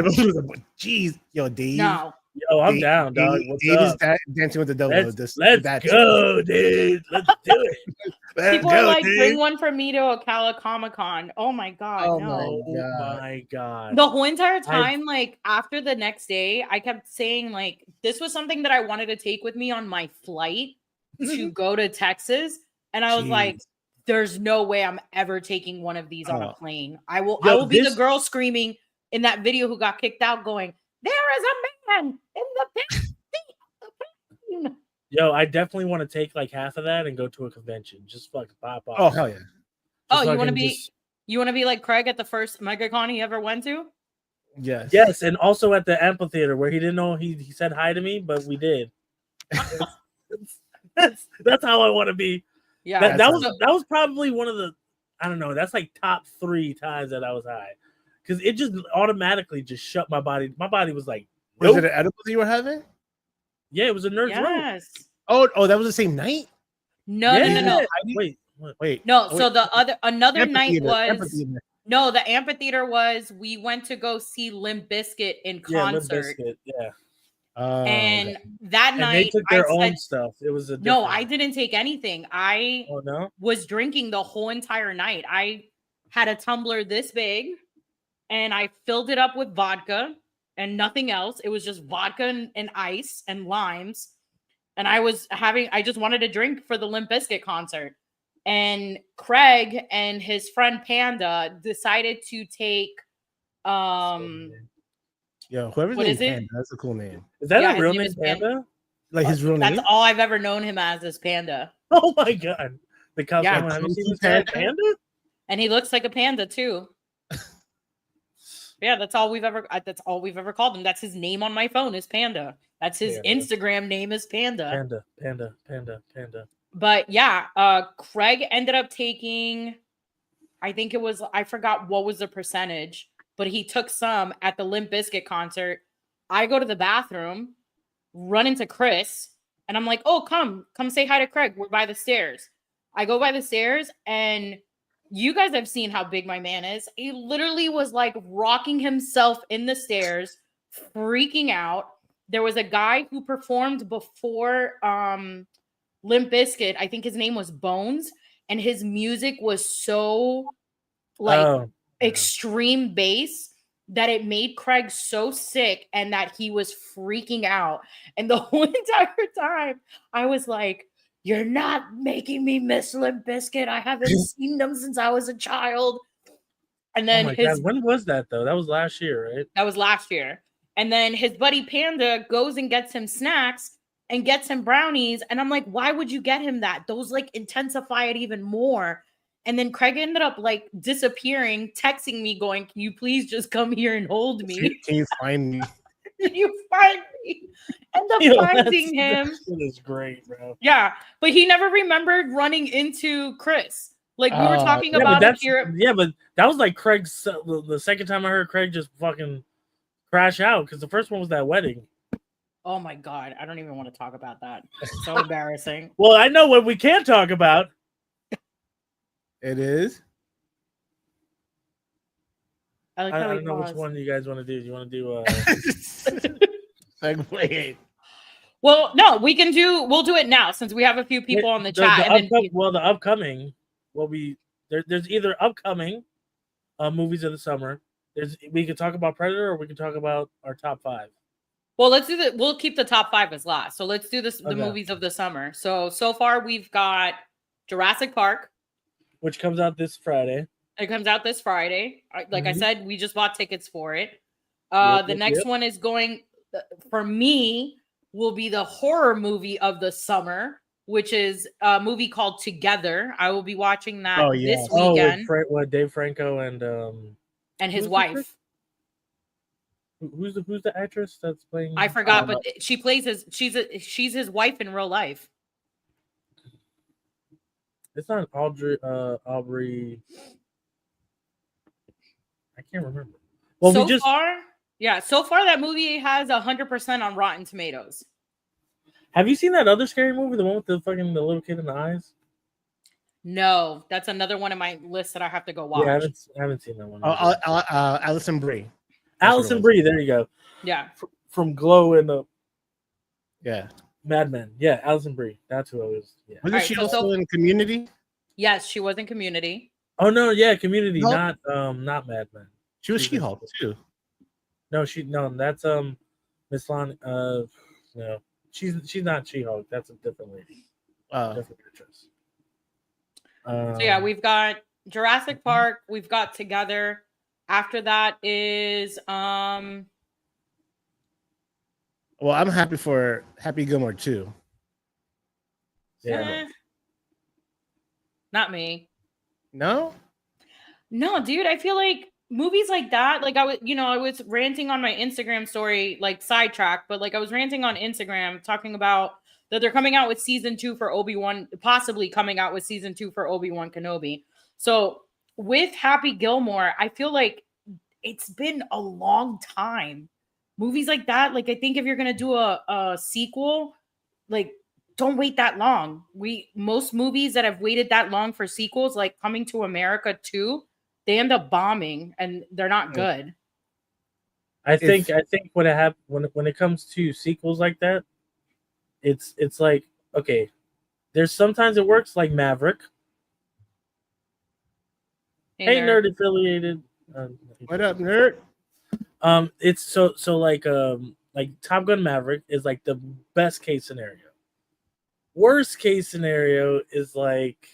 [SPEAKER 4] Jeez, yo, Dave.
[SPEAKER 1] No.
[SPEAKER 3] Yo, I'm down, dog. What's up?
[SPEAKER 4] Dancing with the devil.
[SPEAKER 3] Let's go, dude. Let's do it.
[SPEAKER 1] People are like, bring one for me to Ocala Comic-Con. Oh my God, no.
[SPEAKER 3] Oh my God.
[SPEAKER 1] The whole entire time, like after the next day, I kept saying like, this was something that I wanted to take with me on my flight to go to Texas. And I was like, there's no way I'm ever taking one of these on a plane. I will be the girl screaming in that video who got kicked out going, there is a man in the back seat of the plane.
[SPEAKER 3] Yo, I definitely want to take like half of that and go to a convention. Just fucking pop off.
[SPEAKER 4] Oh hell yeah!
[SPEAKER 1] You want to be like Craig at the first MegaCon he ever went to?
[SPEAKER 3] Yes, and also at the amphitheater where he didn't know he said hi to me, but we did. that's how I want to be.
[SPEAKER 1] Yeah,
[SPEAKER 3] that was probably one of the, I don't know. That's like top 3 times that I was high, because it just automatically just shut my body. My body was like,
[SPEAKER 4] nope. Was it an edible you were having?
[SPEAKER 3] Yeah, it was a nerd's room.
[SPEAKER 1] Yes.
[SPEAKER 4] Oh, that was the same night.
[SPEAKER 1] No.
[SPEAKER 3] Wait.
[SPEAKER 1] No,
[SPEAKER 4] Oh,
[SPEAKER 1] so
[SPEAKER 4] wait.
[SPEAKER 1] another night was
[SPEAKER 4] Amphitheater.
[SPEAKER 1] no, the amphitheater was we went to go see Limp Bizkit in
[SPEAKER 3] Yeah, Limp
[SPEAKER 1] concert.
[SPEAKER 3] Bizkit. Yeah.
[SPEAKER 1] And that
[SPEAKER 3] And they
[SPEAKER 1] night
[SPEAKER 3] took their own stuff. It was a
[SPEAKER 1] no,
[SPEAKER 3] different-
[SPEAKER 1] I didn't take anything. I
[SPEAKER 3] Oh no.
[SPEAKER 1] was drinking the whole entire night. I had a tumbler this big and I filled it up with vodka and nothing else. It was just vodka and ice and limes. And I just wanted to drink for the Limp Bizkit concert. And Craig and his friend Panda decided to take
[SPEAKER 4] Yo, whoever's
[SPEAKER 1] what
[SPEAKER 4] name
[SPEAKER 1] is it?
[SPEAKER 4] Panda, that's a cool name.
[SPEAKER 3] Is that
[SPEAKER 1] Yeah,
[SPEAKER 3] a
[SPEAKER 1] his
[SPEAKER 3] real
[SPEAKER 1] name
[SPEAKER 3] name,
[SPEAKER 1] is
[SPEAKER 3] Panda?
[SPEAKER 4] Like his real name.
[SPEAKER 1] That's all I've ever known him as is Panda.
[SPEAKER 3] Oh my god. The cops
[SPEAKER 1] Yeah.
[SPEAKER 3] have you seen
[SPEAKER 4] Kung
[SPEAKER 3] this
[SPEAKER 4] Fu
[SPEAKER 3] guy,
[SPEAKER 4] Panda?
[SPEAKER 3] Panda?
[SPEAKER 1] And he looks like a panda too. Yeah, that's all we've ever called him. That's his name on my phone is Panda. That's his
[SPEAKER 3] Panda.
[SPEAKER 1] Instagram name is Panda.
[SPEAKER 3] Panda.
[SPEAKER 1] But yeah, Craig ended up taking, I forgot what was the percentage, but he took some at the Limp Bizkit concert. I go to the bathroom, run into Chris, and I'm like, oh, come say hi to Craig. We're by the stairs. I go by the stairs, and you guys have seen how big my man is. He literally was like rocking himself in the stairs, freaking out. There was a guy who performed before Limp Bizkit. I think his name was Bones, and his music was so extreme bass that it made Craig so sick and that he was freaking out. And the whole entire time I was like, you're not making me miss Limp Bizkit. I haven't seen them since I was a child. And then
[SPEAKER 3] God, when was that though? That was last year, right?
[SPEAKER 1] That was last year. And then his buddy Panda goes and gets him snacks and gets him brownies. And I'm like, why would you get him that? Those like intensify it even more. And then Craig ended up like disappearing, texting me, going, can you please just come here and hold me?
[SPEAKER 4] Can you find me?
[SPEAKER 1] Can you find me? End up finding him.
[SPEAKER 3] That is great, bro.
[SPEAKER 1] Yeah, but he never remembered running into Chris. Like we were talking about it here.
[SPEAKER 3] Yeah, but that was like Craig's the second time I heard Craig just fucking crash out because the first one was that wedding.
[SPEAKER 1] Oh my god, I don't even want to talk about that. It's so embarrassing.
[SPEAKER 3] Well, I know what we can talk about.
[SPEAKER 4] It is.
[SPEAKER 1] I
[SPEAKER 3] don't know which one you guys want to do. Do you want to do
[SPEAKER 4] Segue.
[SPEAKER 1] Well, no, we'll do it now since we have a few people on the chat.
[SPEAKER 3] The upcoming will be there's either upcoming movies of the summer. We can talk about Predator or we can talk about our top 5.
[SPEAKER 1] Well, we'll keep the top 5 as last. So let's do the movies of the summer. So far we've got Jurassic Park,
[SPEAKER 3] which comes out this Friday.
[SPEAKER 1] It comes out this Friday. Like I said, we just bought tickets for it. The next one is going for me will be the horror movie of the summer, which is a movie called Together. I will be watching that this weekend.
[SPEAKER 3] With Dave Franco and
[SPEAKER 1] his wife.
[SPEAKER 3] Who's the actress that's playing?
[SPEAKER 1] I forgot, but she plays she's his wife in real life.
[SPEAKER 3] It's not Aubrey. I can't remember. Well, so
[SPEAKER 1] far that movie has 100% on Rotten Tomatoes.
[SPEAKER 3] Have you seen that other scary movie, the one with the little kid in the eyes?
[SPEAKER 1] No, that's another one of my list that I have to go watch.
[SPEAKER 3] Yeah, I haven't seen that one.
[SPEAKER 4] Alison Brie.
[SPEAKER 3] Alison Brie, there you go.
[SPEAKER 1] Yeah.
[SPEAKER 3] From Glow and the Mad Men. Yeah, Alison Brie. That's who I was. Yeah.
[SPEAKER 4] Wasn't she also in Community?
[SPEAKER 1] Yes, she was in Community.
[SPEAKER 3] Oh no, yeah, Community, not Mad Men.
[SPEAKER 4] She was She-Hulk too.
[SPEAKER 3] No, that's Miss Lon. No, she's not She-Hulk. That's a different lady. Different actress.
[SPEAKER 1] So yeah, we've got Jurassic Park. We've got Together. After that is Well,
[SPEAKER 4] I'm happy for Happy Gilmore too.
[SPEAKER 3] Yeah.
[SPEAKER 1] Not me.
[SPEAKER 4] No,
[SPEAKER 1] dude. I feel like movies like that, like I was ranting on my Instagram story, like sidetrack, but like I was ranting on Instagram talking about that they're coming out with season 2 for Obi-Wan, possibly coming out with season 2 for Obi-Wan Kenobi. So with Happy Gilmore, I feel like it's been a long time movies like that, like I think if you're gonna do a sequel, like don't wait that long. Most movies that have waited that long for sequels, like Coming to America 2, they end up bombing and they're not good.
[SPEAKER 3] I think what happened when it comes to sequels like that, it's like, okay, there's sometimes it works, like Maverick. Hey nerd affiliated.
[SPEAKER 4] What up, nerd?
[SPEAKER 3] It's so like Top Gun Maverick is like the best case scenario. Worst case scenario is like,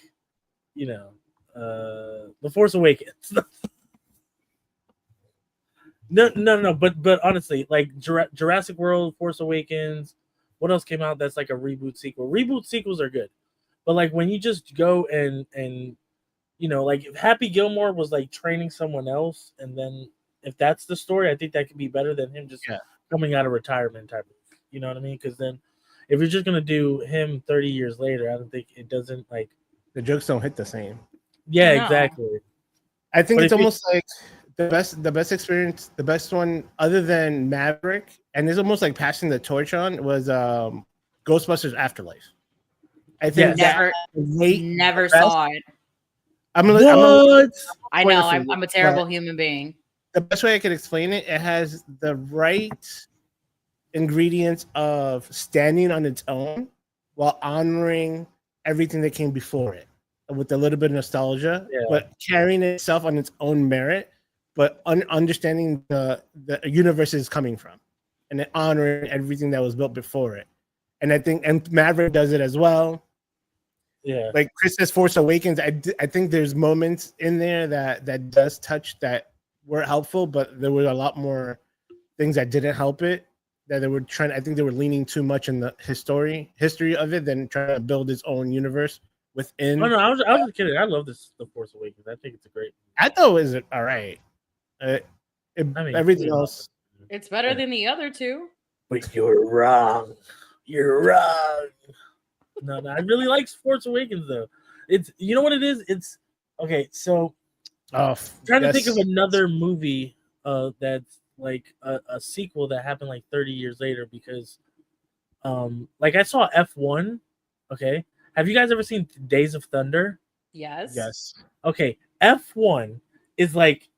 [SPEAKER 3] The Force Awakens. No. But honestly, like Jurassic World, Force Awakens. What else came out that's like a reboot sequel? Reboot sequels are good, but like when you just go and like if Happy Gilmore was like training someone else, and then if that's the story, I think that could be better than him just coming out of retirement type of. You know what I mean? Because then, if you're just gonna do him 30 years later, I don't think it doesn't like
[SPEAKER 4] the jokes don't hit the same.
[SPEAKER 3] Yeah, exactly.
[SPEAKER 4] I think it's almost like the best experience, the best one other than Maverick, and it's almost like passing the torch on was Ghostbusters Afterlife. I think
[SPEAKER 1] never saw it.
[SPEAKER 3] I
[SPEAKER 1] know I'm a terrible human being.
[SPEAKER 4] The best way I could explain it, it has the right ingredients of standing on its own while honoring everything that came before it with a little bit of nostalgia, but carrying itself on its own merit, but understanding the universe is coming from and then honoring everything that was built before it. And I think Maverick does it as well.
[SPEAKER 3] Yeah,
[SPEAKER 4] like Chris says, Force Awakens. I think there's moments in there that does touch that were helpful, but there were a lot more things that didn't help it. That they were trying. I think they were leaning too much in the history of it than trying to build its own universe within.
[SPEAKER 3] Oh no, I was just kidding. I love The Force Awakens. I think it's a great.
[SPEAKER 4] I thought it was all right. Everything else,
[SPEAKER 1] it's better than the other two.
[SPEAKER 3] But you're wrong. You're wrong. No, I really like Force Awakens though. It's what it is. It's okay. So, trying to think of another movie that's like a sequel that happened like 30 years later because, like I saw F1. Okay, have you guys ever seen Days of Thunder?
[SPEAKER 1] Yes.
[SPEAKER 3] Okay, F1 is like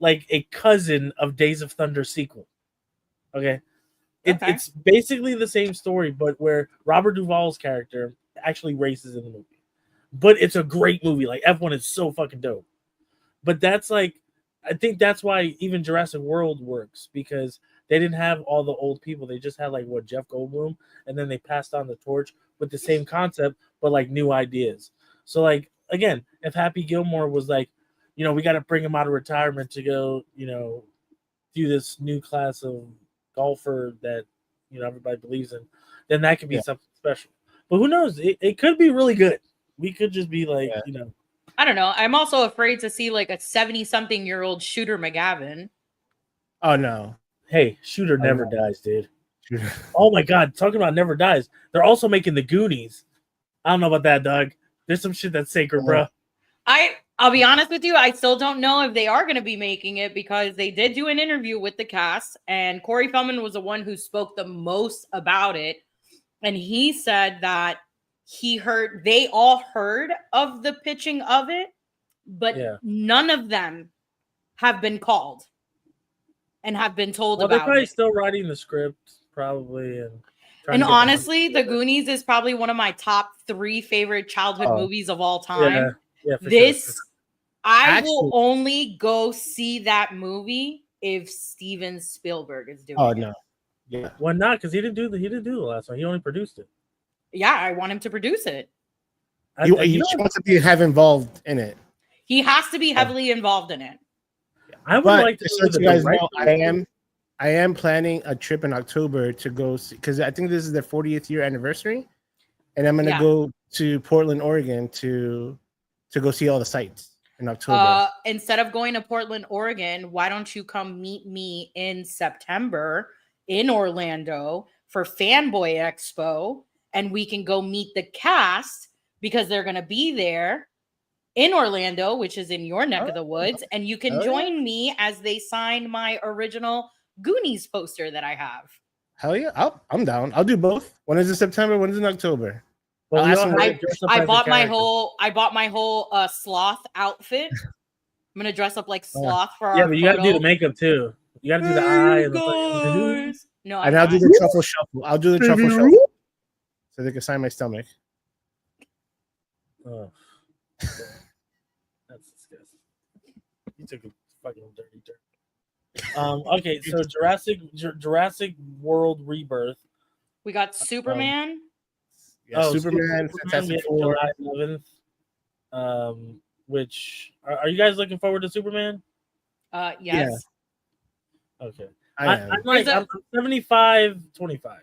[SPEAKER 3] a cousin of Days of Thunder sequel. Okay. It's basically the same story, but where Robert Duvall's character actually races in the movie. But it's a great movie. Like F1 is so fucking dope. But that's like, I think that's why even Jurassic World works because they didn't have all the old people. They just had like Jeff Goldblum, and then they passed on the torch with the same concept, but like new ideas. So like again, if Happy Gilmore was like, we got to bring him out of retirement to go, do this new class of golfer that everybody believes in, then that could be something special. But who knows? It could be really good. We could just be like,
[SPEAKER 1] I don't know. I'm also afraid to see like a 70-something-year-old Shooter McGavin.
[SPEAKER 4] Oh no!
[SPEAKER 3] Hey, Shooter never dies, dude. Oh my god! Talking about never dies. They're also making the Goonies. I don't know about that, Doug. There's some shit that's sacred, bro.
[SPEAKER 1] I'll be honest with you. I still don't know if they are going to be making it because they did do an interview with the cast and Corey Feldman was the one who spoke the most about it. And he said that they all heard of the pitching of it, but none of them have been called and have been told about it.
[SPEAKER 3] They're probably still writing the script, probably.
[SPEAKER 1] And honestly, The Goonies is probably one of my top 3 favorite childhood movies of all time.
[SPEAKER 3] Yeah,
[SPEAKER 1] I will only go see that movie if Steven Spielberg is doing it.
[SPEAKER 4] Oh no. Yeah.
[SPEAKER 3] Why not? Because he didn't do the last one. He only produced it.
[SPEAKER 1] Yeah, I want him to produce it.
[SPEAKER 4] He wants to have involved in it.
[SPEAKER 1] He has to be heavily involved in it.
[SPEAKER 3] I would like to
[SPEAKER 4] so you guys know I am planning a trip in October to go see because I think this is their 40th year anniversary. And I'm gonna go to Portland, Oregon to go see all the sites in October.
[SPEAKER 1] Instead of going to Portland, Oregon, why don't you come meet me in September in Orlando for Fanboy Expo, and we can go meet the cast because they're going to be there in Orlando, which is in your neck of the woods, and you can join me as they sign my original Goonies poster that I have.
[SPEAKER 4] Hell yeah, I'm down. I'll do both. One is in September, one is in October.
[SPEAKER 3] Well, we
[SPEAKER 4] I'll ask
[SPEAKER 3] all
[SPEAKER 4] him
[SPEAKER 3] have
[SPEAKER 4] where-
[SPEAKER 3] to dress up
[SPEAKER 1] I
[SPEAKER 3] as a
[SPEAKER 1] bought my
[SPEAKER 3] character.
[SPEAKER 1] whole sloth outfit. I'm gonna dress up like sloth for
[SPEAKER 3] Yeah,
[SPEAKER 1] our
[SPEAKER 3] but you got to do
[SPEAKER 1] photo.
[SPEAKER 3] the makeup too. You got to do the eye and the fucking.
[SPEAKER 1] Guys. No,
[SPEAKER 4] And I'll do the truffle shuffle. I'll do the truffle shuffle so they can sign my stomach.
[SPEAKER 3] Oh, that's disgusting. You took a fucking dirty turn. Okay, so Jurassic World Rebirth.
[SPEAKER 1] We got Superman.
[SPEAKER 4] Yeah,
[SPEAKER 3] Oh,
[SPEAKER 4] Superman,
[SPEAKER 3] we
[SPEAKER 4] Fantastic
[SPEAKER 3] have
[SPEAKER 4] Four.
[SPEAKER 3] July 11th. Which are you guys looking forward to Superman?
[SPEAKER 1] Yes.
[SPEAKER 3] Okay,
[SPEAKER 4] I am.
[SPEAKER 3] I'm 75-25.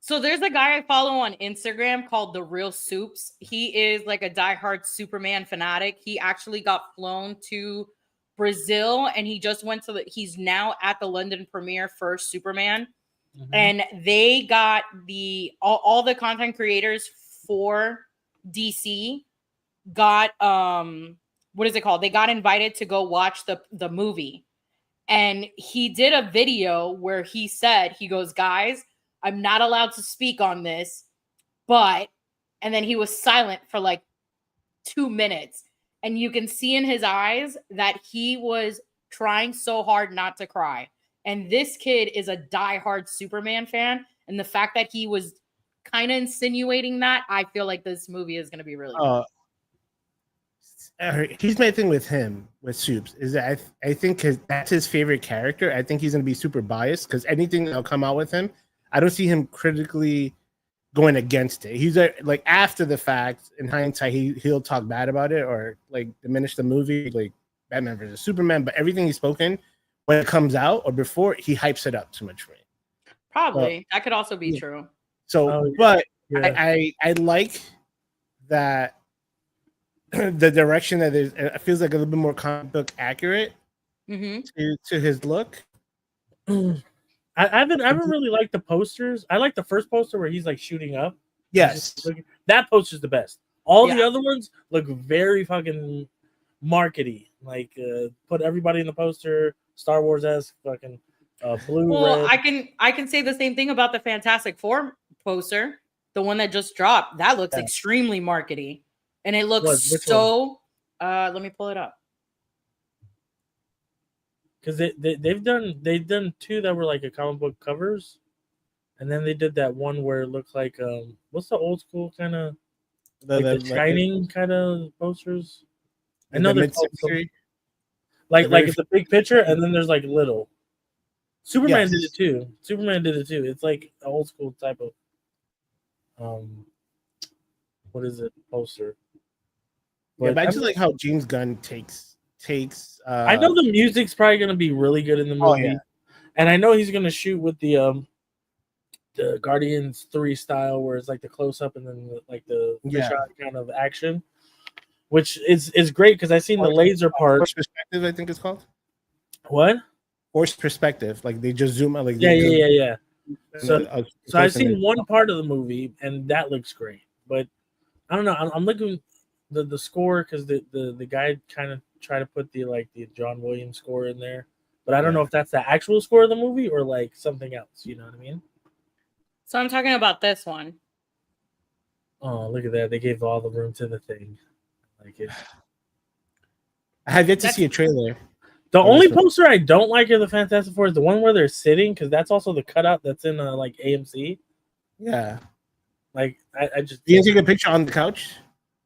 [SPEAKER 1] So there's a guy I follow on Instagram called The Real Soups. He is like a diehard Superman fanatic. He actually got flown to Brazil and he just went to he's now at the London premiere for Superman.
[SPEAKER 3] Mhm.
[SPEAKER 1] And they got all the content creators for DC got what is it called? They got invited to go watch the movie. And he did a video where he said, he goes, guys, I'm not allowed to speak on this, but, and then he was silent for like 2 minutes. And you can see in his eyes that he was trying so hard not to cry. And this kid is a diehard Superman fan. And the fact that he was kind of insinuating that, I feel like this movie is going to be really good.
[SPEAKER 4] Here's my thing with him, with Soups, is that I think that's his favorite character. I think he's going to be super biased because anything that'll come out with him, I don't see him critically going against it. He's like after the fact, in hindsight, he'll talk bad about it or like diminish the movie, like Batman versus Superman. But everything he's spoken when it comes out or before, he hypes it up too much for me.
[SPEAKER 1] Probably. That could also be true.
[SPEAKER 4] So, I like that the direction that it feels like a little bit more comic book accurate to his look.
[SPEAKER 3] I haven't really liked the posters. I like the first poster where he's like shooting up.
[SPEAKER 4] Yes,
[SPEAKER 3] that poster's the best. All the other ones look very fucking markety. Like put everybody in the poster, Star Wars-esque fucking blue.
[SPEAKER 1] Well,
[SPEAKER 3] red.
[SPEAKER 1] I can say the same thing about the Fantastic Four poster, the one that just dropped. That looks extremely markety. And it looks so. Let me pull it up.
[SPEAKER 3] Because they've done two that were like a comic book covers, and then they did that one where it looked like what's the old school kind of the Shining kind of posters. I know they're called like it's a big picture, and then there's like little. Superman did it too. It's like an old school type of what is it poster?
[SPEAKER 4] Yeah, but I just like how James Gunn takes.
[SPEAKER 3] I know the music's probably gonna be really good in the movie, and I know he's gonna shoot with the Guardians 3 style, where it's like the close up and then the shot kind of action, which is great because I seen the laser part.
[SPEAKER 4] Forced perspective, I think it's called.
[SPEAKER 3] What?
[SPEAKER 4] Forced perspective, like they just zoom out, like
[SPEAKER 3] yeah. So I've seen one part of the movie, and that looks great, but I don't know. I'm looking. The score because the guy kind of tried to put the John Williams score in there, but I don't know if that's the actual score of the movie or like something else. You know what I mean?
[SPEAKER 1] So I'm talking about this one.
[SPEAKER 3] Oh, look at that! They gave all the room to the thing. Like it.
[SPEAKER 4] I have yet to see a trailer.
[SPEAKER 3] The only poster I don't like of the Fantastic Four is the one where they're sitting because that's also the cutout that's in like AMC.
[SPEAKER 4] Yeah.
[SPEAKER 3] Like I just.
[SPEAKER 4] You can take a picture on the couch.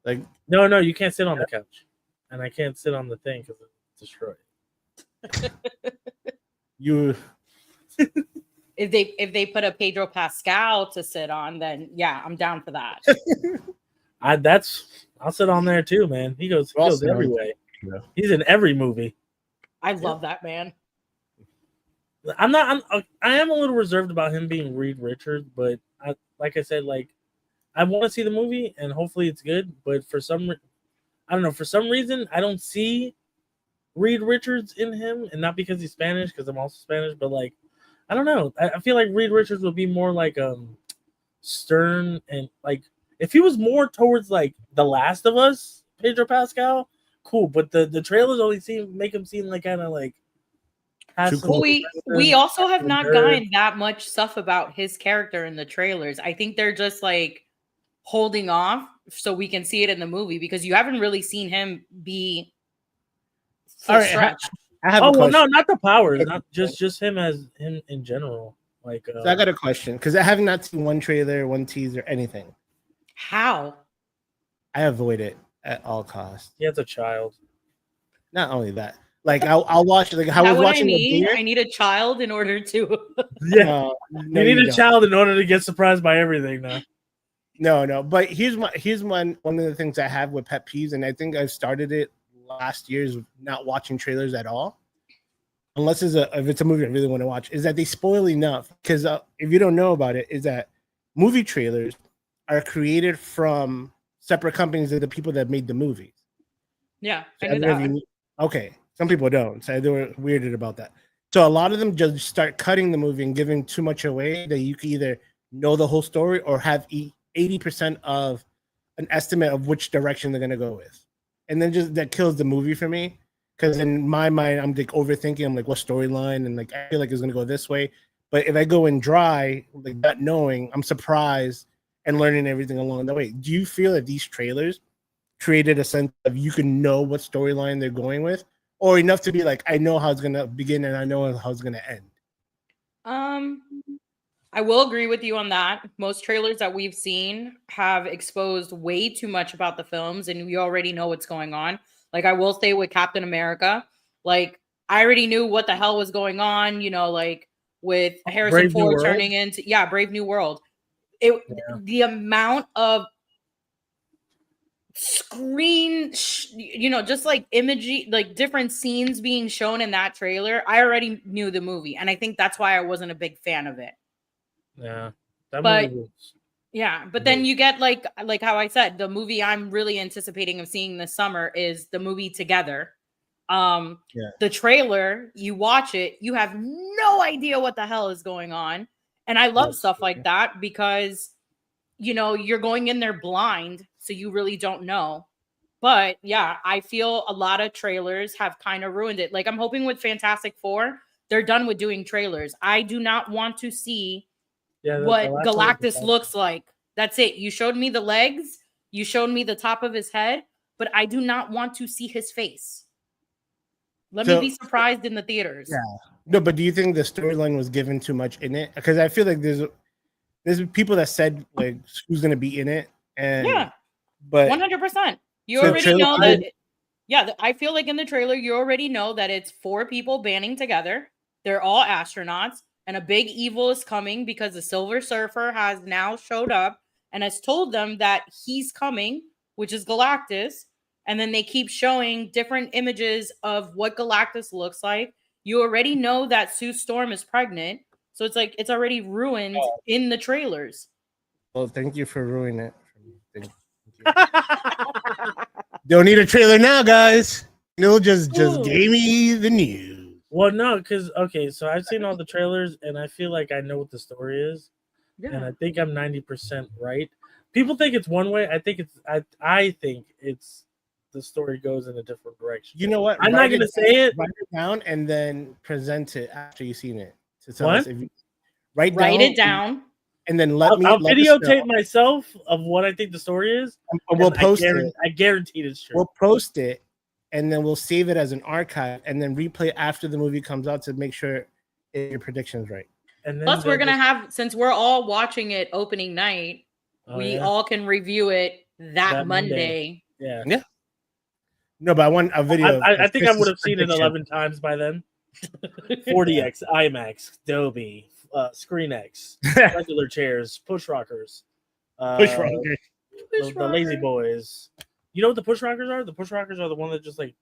[SPEAKER 4] Like
[SPEAKER 3] no, you can't sit on the couch, and I can't sit on the thing because it's destroyed.
[SPEAKER 4] You,
[SPEAKER 1] if they put a Pedro Pascal to sit on, then yeah, I'm down for that.
[SPEAKER 3] I'll sit on there too, man. He goes every way. Yeah. He's in every movie.
[SPEAKER 1] I love that man.
[SPEAKER 3] I am a little reserved about him being Reed Richards, but like I said, I want to see the movie and hopefully it's good. But for some reason, I don't see Reed Richards in him, and not because he's Spanish, because I'm also Spanish, but I don't know. I feel like Reed Richards would be more like stern and if he was more towards like The Last of Us, Pedro Pascal, cool. But the trailers only make him seem like kind of like Has some
[SPEAKER 1] we
[SPEAKER 3] differences.
[SPEAKER 1] also have not
[SPEAKER 3] Nerd.
[SPEAKER 1] gotten that much stuff about his character in the trailers. I think they're just like holding off so we can see it in the movie because you haven't really seen him be full
[SPEAKER 4] All right,
[SPEAKER 1] stretch.
[SPEAKER 4] I have
[SPEAKER 3] Oh
[SPEAKER 4] a
[SPEAKER 3] well,
[SPEAKER 4] question.
[SPEAKER 3] no, not the powers, not just him as him in general. Like,
[SPEAKER 4] So I got a question because I have not seen one trailer, one teaser, anything.
[SPEAKER 1] How?
[SPEAKER 4] I avoid it at all costs.
[SPEAKER 3] he has a child.
[SPEAKER 4] Not only that, like I'll watch. Like
[SPEAKER 1] Is
[SPEAKER 4] I
[SPEAKER 1] that
[SPEAKER 4] was
[SPEAKER 1] what I
[SPEAKER 4] watching the
[SPEAKER 1] need?
[SPEAKER 4] beer.
[SPEAKER 1] I need a child in order to.
[SPEAKER 3] Yeah,
[SPEAKER 4] No,
[SPEAKER 3] you need a
[SPEAKER 4] don't.
[SPEAKER 3] child in order to get surprised by everything. Now,
[SPEAKER 4] No. But here's one of the things I have with pet peeves, and I think I started it last year is not watching trailers at all, unless if it's a movie I really want to watch. Is that they spoil enough? Because if you don't know about it, is that movie trailers are created from separate companies of the people that made the movies.
[SPEAKER 1] Yeah, I
[SPEAKER 4] So
[SPEAKER 1] knew
[SPEAKER 4] I don't know if
[SPEAKER 1] that.
[SPEAKER 4] you- okay, some people don't, so they were weirded about that. So a lot of them just start cutting the movie and giving too much away that you can either know the whole story or have 80% of an estimate of which direction they're gonna go with, and then just that kills the movie for me. Because in my mind, I'm like overthinking. I'm like, what storyline? And like, I feel like it's gonna go this way. But if I go in dry, like not knowing, I'm surprised and learning everything along the way. Do you feel that these trailers created a sense of you can know what storyline they're going with, or enough to be like, I know how it's gonna begin and I know how it's gonna end?
[SPEAKER 1] I will agree with you on that. Most trailers that we've seen have exposed way too much about the films, and we already know what's going on. Like, I will say with Captain America, like, I already knew what the hell was going on, like with Harrison
[SPEAKER 3] Brave New
[SPEAKER 1] Ford
[SPEAKER 3] World?
[SPEAKER 1] turning into, Brave New World.
[SPEAKER 3] Yeah.
[SPEAKER 1] The amount of just like imagery, like different scenes being shown in that trailer, I already knew the movie, and I think that's why I wasn't a big fan of it.
[SPEAKER 3] Yeah, that
[SPEAKER 1] But
[SPEAKER 3] movie was.
[SPEAKER 1] yeah, but then you get like how I said, the movie I'm really anticipating of seeing this summer is the movie Together. The trailer, you watch it, you have no idea what the hell is going on, and I love stuff like that because you're going in there blind, so you really don't know. But yeah, I feel a lot of trailers have kind of ruined it. Like, I'm hoping with Fantastic Four, they're done with doing trailers. I do not want to see what Galactus looks like. That's it. You showed me the legs, you showed me the top of his head, but I do not want to see his face. Let me be surprised in the theaters.
[SPEAKER 4] Yeah. No, but do you think the storyline was given too much in it? Because I feel like there's people that said like who's gonna be in it, and
[SPEAKER 1] Yeah,
[SPEAKER 4] but
[SPEAKER 1] 100%. You
[SPEAKER 4] So
[SPEAKER 1] already know
[SPEAKER 4] trailer-
[SPEAKER 1] that. Yeah, I feel like in the trailer, you already know that it's 4 people banding together. They're all astronauts, and a big evil is coming because the Silver Surfer has now showed up and has told them that he's coming, which is Galactus. And then they keep showing different images of what Galactus looks like. You already know that Sue Storm is pregnant. So it's like it's already ruined in the trailers.
[SPEAKER 4] Well, thank you for ruining it. Thank you. Don't need a trailer now, guys. Neil just gave me the news.
[SPEAKER 3] Well, no, because so I've seen all the trailers and I feel like I know what the story is, and I think I'm 90% right. People think it's one way. I think it's the story goes in a different direction.
[SPEAKER 4] You know what?
[SPEAKER 3] I'm not gonna say it.
[SPEAKER 4] Write it down and then present it after you've seen it. To tell
[SPEAKER 3] What?
[SPEAKER 4] us if you write
[SPEAKER 1] it down.
[SPEAKER 4] and then
[SPEAKER 3] I'll
[SPEAKER 4] let us
[SPEAKER 3] videotape
[SPEAKER 4] know.
[SPEAKER 3] myself of what I think the story is.
[SPEAKER 4] And we'll post it.
[SPEAKER 3] I guarantee it's true.
[SPEAKER 4] We'll post it, and then we'll save it as an archive, and then replay after the movie comes out to make sure your prediction's right.
[SPEAKER 3] And then
[SPEAKER 1] Plus, we're gonna have, since we're all watching it opening night, we all can review it that Monday.
[SPEAKER 3] Yeah.
[SPEAKER 4] No, but I want a video.
[SPEAKER 3] I think I would have seen it 11 times by then. 40x, IMAX, Dolby, ScreenX, regular chairs, push rockers, the lazy boys. You know what the push rockers are? The push rockers are the one that just like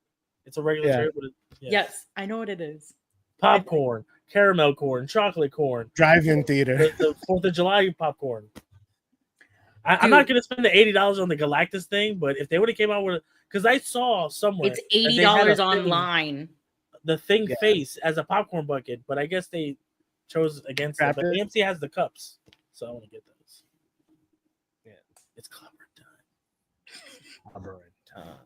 [SPEAKER 3] it's a regular chair. But
[SPEAKER 1] Yes, I know what it is.
[SPEAKER 3] Popcorn, caramel corn, chocolate corn,
[SPEAKER 4] drive-in theater,
[SPEAKER 3] the 4th of July popcorn. I'm not gonna spend the $80 on the Galactus thing, but if they would have came out with, because I saw somewhere
[SPEAKER 1] it's $80 online.
[SPEAKER 3] The thing face as a popcorn bucket, but I guess they chose against it. But AMC has the cups, so I want to get those. Yeah, it's clever time.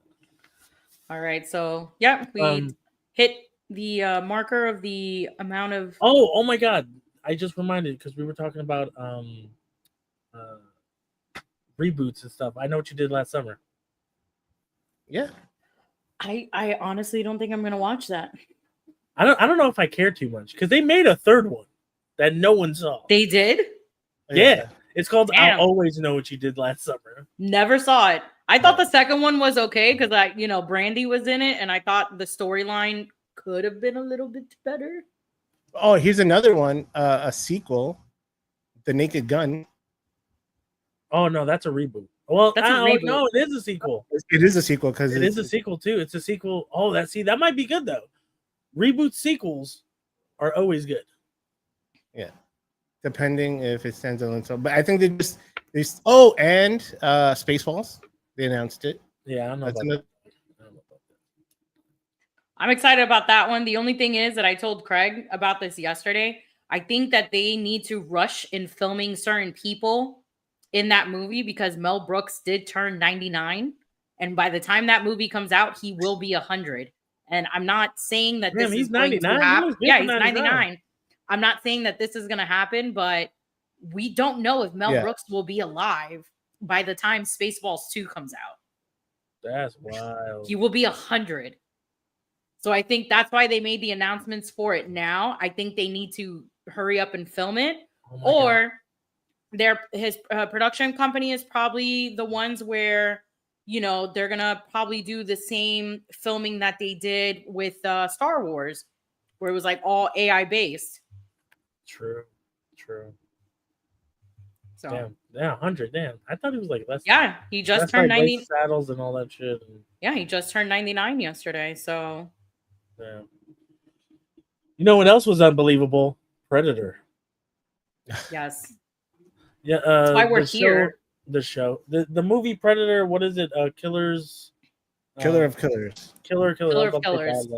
[SPEAKER 1] All right, so yeah, we hit the marker of the amount of
[SPEAKER 3] Oh my God! I just reminded because we were talking about reboots and stuff. I know what you did last summer.
[SPEAKER 4] Yeah.
[SPEAKER 1] I honestly don't think I'm gonna watch that.
[SPEAKER 3] I don't know if I care too much because they made a third one that no one saw.
[SPEAKER 1] They did?
[SPEAKER 3] Yeah. It's called
[SPEAKER 1] Damn.
[SPEAKER 3] I'll Always Know What You Did Last Summer.
[SPEAKER 1] Never saw it. I thought the second one was okay because Brandy was in it, and I thought the storyline could have been a little bit better.
[SPEAKER 4] Oh, here's another one, a sequel, The Naked Gun.
[SPEAKER 3] Oh no, that's a reboot. Well,
[SPEAKER 1] That's a reboot.
[SPEAKER 3] No, it is a sequel.
[SPEAKER 4] It is a sequel because
[SPEAKER 3] It is a sequel too. It's a sequel. Oh, that might be good though. Reboot sequels are always good.
[SPEAKER 4] Yeah, depending if it stands alone. So, but I think and Spaceballs. They announced it.
[SPEAKER 3] Yeah, I don't know about that.
[SPEAKER 1] I'm excited about that one. The only thing is that I told Craig about this yesterday. I think that they need to rush in filming certain people in that movie because Mel Brooks did turn 99. And by the time that movie comes out, he will be 100. And I'm not saying that this is going to happen. Yeah, he's 99. I'm not saying that this is going to happen, but we don't know if Mel Brooks will be alive by the time Spaceballs 2 comes out.
[SPEAKER 3] That's wild.
[SPEAKER 1] He will be 100. So I think that's why they made the announcements for it now. I think they need to hurry up and film it, or his production company is probably the ones where they're gonna probably do the same filming that they did with Star Wars, where it was like all AI based.
[SPEAKER 3] True.
[SPEAKER 1] So
[SPEAKER 3] damn, 100. Damn, I thought he was like less.
[SPEAKER 1] Yeah, he just turned 90.
[SPEAKER 3] Saddles and all that shit.
[SPEAKER 1] Yeah, he just turned 99 yesterday. So.
[SPEAKER 3] Yeah. You know what else was unbelievable? Predator.
[SPEAKER 1] Yes.
[SPEAKER 3] Yeah.
[SPEAKER 1] That's why we're here.
[SPEAKER 3] The movie Predator. What is it? Killer of Killers. Killer of Killers.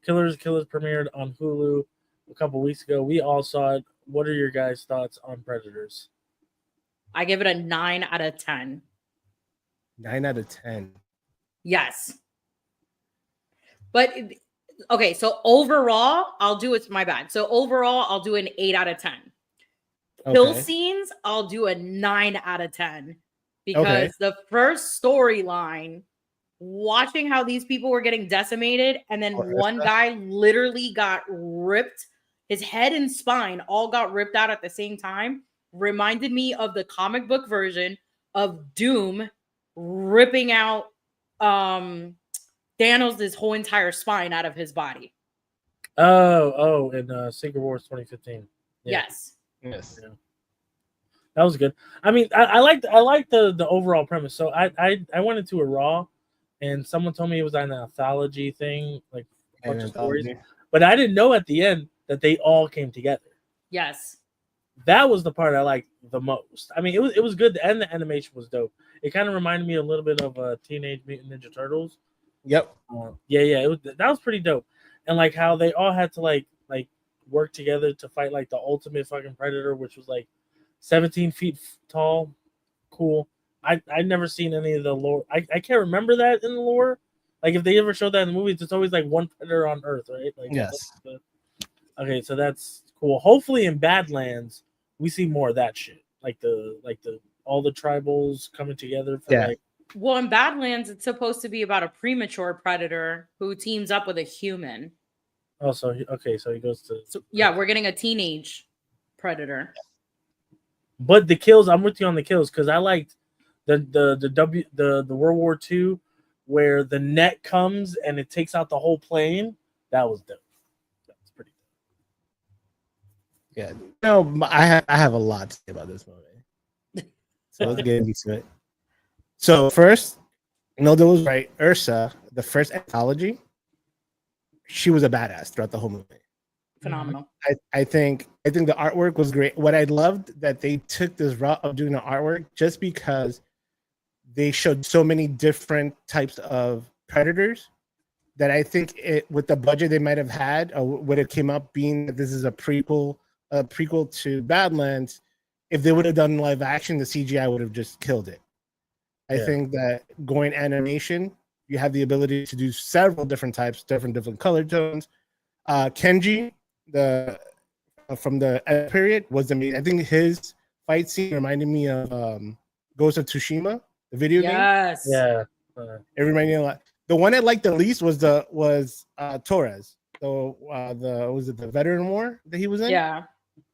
[SPEAKER 3] Killers premiered on Hulu a couple weeks ago. We all saw it. What are your guys' thoughts on Predators?
[SPEAKER 1] I give it a 9 out of 10.
[SPEAKER 4] 9 out of 10.
[SPEAKER 1] Yes. But okay, so overall, I'll do it. My bad. So overall, I'll do an 8 out of 10. Kill scenes, I'll do a 9 out of 10 because the first storyline, watching how these people were getting decimated, and then one guy literally got ripped, his head and spine all got ripped out at the same time, reminded me of the comic book version of Doom ripping out Thanos' whole entire spine out of his body.
[SPEAKER 3] In Secret Wars 2015. Yeah.
[SPEAKER 1] Yes.
[SPEAKER 3] Yeah. That was good. I mean, I liked the overall premise. So I went into a Raw, and someone told me it was an anthology thing, like a bunch of stories. But I didn't know at the end that they all came together.
[SPEAKER 1] Yes. That
[SPEAKER 3] was the part I liked the most. I mean, it was good, and the animation was dope. It kind of reminded me a little bit of Teenage Mutant Ninja Turtles.
[SPEAKER 4] Yep.
[SPEAKER 3] That was pretty dope, and like how they all had to like work together to fight like the ultimate fucking predator, which was like 17 feet tall. Cool. I'd never seen any of the lore. I can't remember that in the lore. Like if they ever showed that in the movies, it's always like one predator on Earth, right? Like
[SPEAKER 4] yes.
[SPEAKER 3] Okay, so that's cool. Hopefully in Badlands we see more of that shit, like the all the tribals coming together for
[SPEAKER 1] Well, in Badlands, it's supposed to be about a premature predator who teams up with a human.
[SPEAKER 3] Oh, so he goes to.
[SPEAKER 1] So, yeah, we're getting a teenage predator.
[SPEAKER 3] But the kills, I'm with you on the kills because I liked the World War II where the net comes and it takes out the whole plane. That was dope. That was pretty
[SPEAKER 4] dope. Yeah, no, I have a lot to say about this movie. So let's get into it. So first, Nilda was right. Ursa, the first anthology, she was a badass throughout the whole movie.
[SPEAKER 1] Phenomenal.
[SPEAKER 4] I think the artwork was great. What I loved that they took this route of doing the artwork just because they showed so many different types of predators that I think with the budget they might have had, or what it came up being that this is a prequel to Badlands, if they would have done live action, the CGI would have just killed it. I think that going animation, you have the ability to do several different types, different color tones, Kenji, from the period was amazing. I think his fight scene reminded me of Ghost of Tsushima, the video game.
[SPEAKER 1] Yes.
[SPEAKER 3] Yeah.
[SPEAKER 4] It reminded me a lot. The one I liked the least was Torres. So the veteran war that he was in?
[SPEAKER 1] Yeah.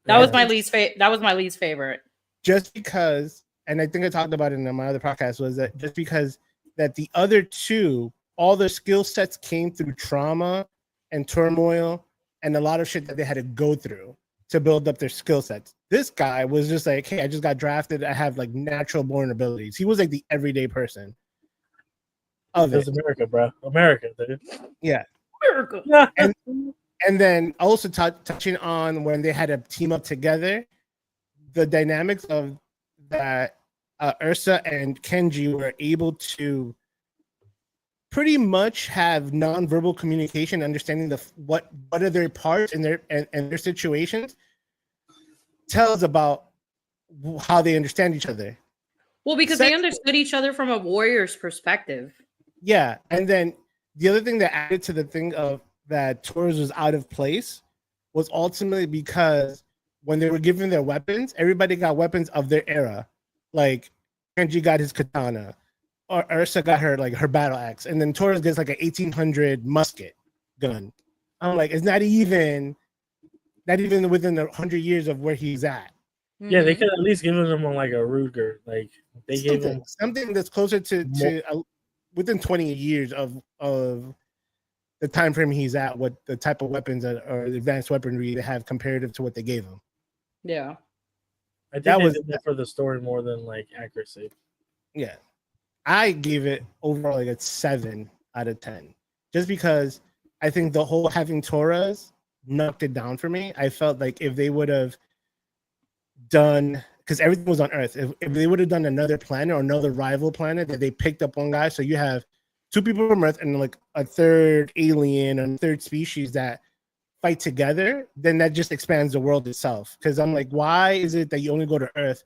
[SPEAKER 1] That was my least favorite.
[SPEAKER 4] Just because, and I think I talked about it in my other podcast, was that just because that the other two, all their skill sets came through trauma and turmoil and a lot of shit that they had to go through to build up their skill sets. This guy was just like, hey, I just got drafted. I have like natural born abilities. He was like the everyday person.
[SPEAKER 3] It was America, bro. America, dude.
[SPEAKER 4] Yeah.
[SPEAKER 1] America.
[SPEAKER 4] And then also touching on when they had to team up together, the dynamics of that Ursa and Kenji were able to pretty much have nonverbal communication, understanding what are their parts and their situations, tells about how they understand each other.
[SPEAKER 1] Well, because they understood each other from a warrior's perspective.
[SPEAKER 4] Yeah, and then the other thing that added to the thing of that Torres was out of place was ultimately because when they were given their weapons, everybody got weapons of their era. Like Kenji got his katana, or Ursa got her battle axe, and then Torres gets like an 1800 musket gun. I'm like, it's not even within the 100 years of where he's at.
[SPEAKER 3] Yeah, they could at least give him like a Ruger. Like they gave him
[SPEAKER 4] something that's closer to within 20 years of the time frame he's at, what the type of weapons or advanced weaponry they have comparative to what they gave him.
[SPEAKER 1] Yeah,
[SPEAKER 3] I think that was for the story more than like accuracy.
[SPEAKER 4] Yeah, I gave it overall like a 7 out of 10, just because I think the whole having Torres knocked it down for me. I felt like if they would have done, because everything was on Earth, if they would have done another planet or another rival planet that they picked up one guy, so you have 2 people from Earth and like a third alien and third species that fight together, then that just expands the world itself. Because I'm like, why is it that you only go to Earth,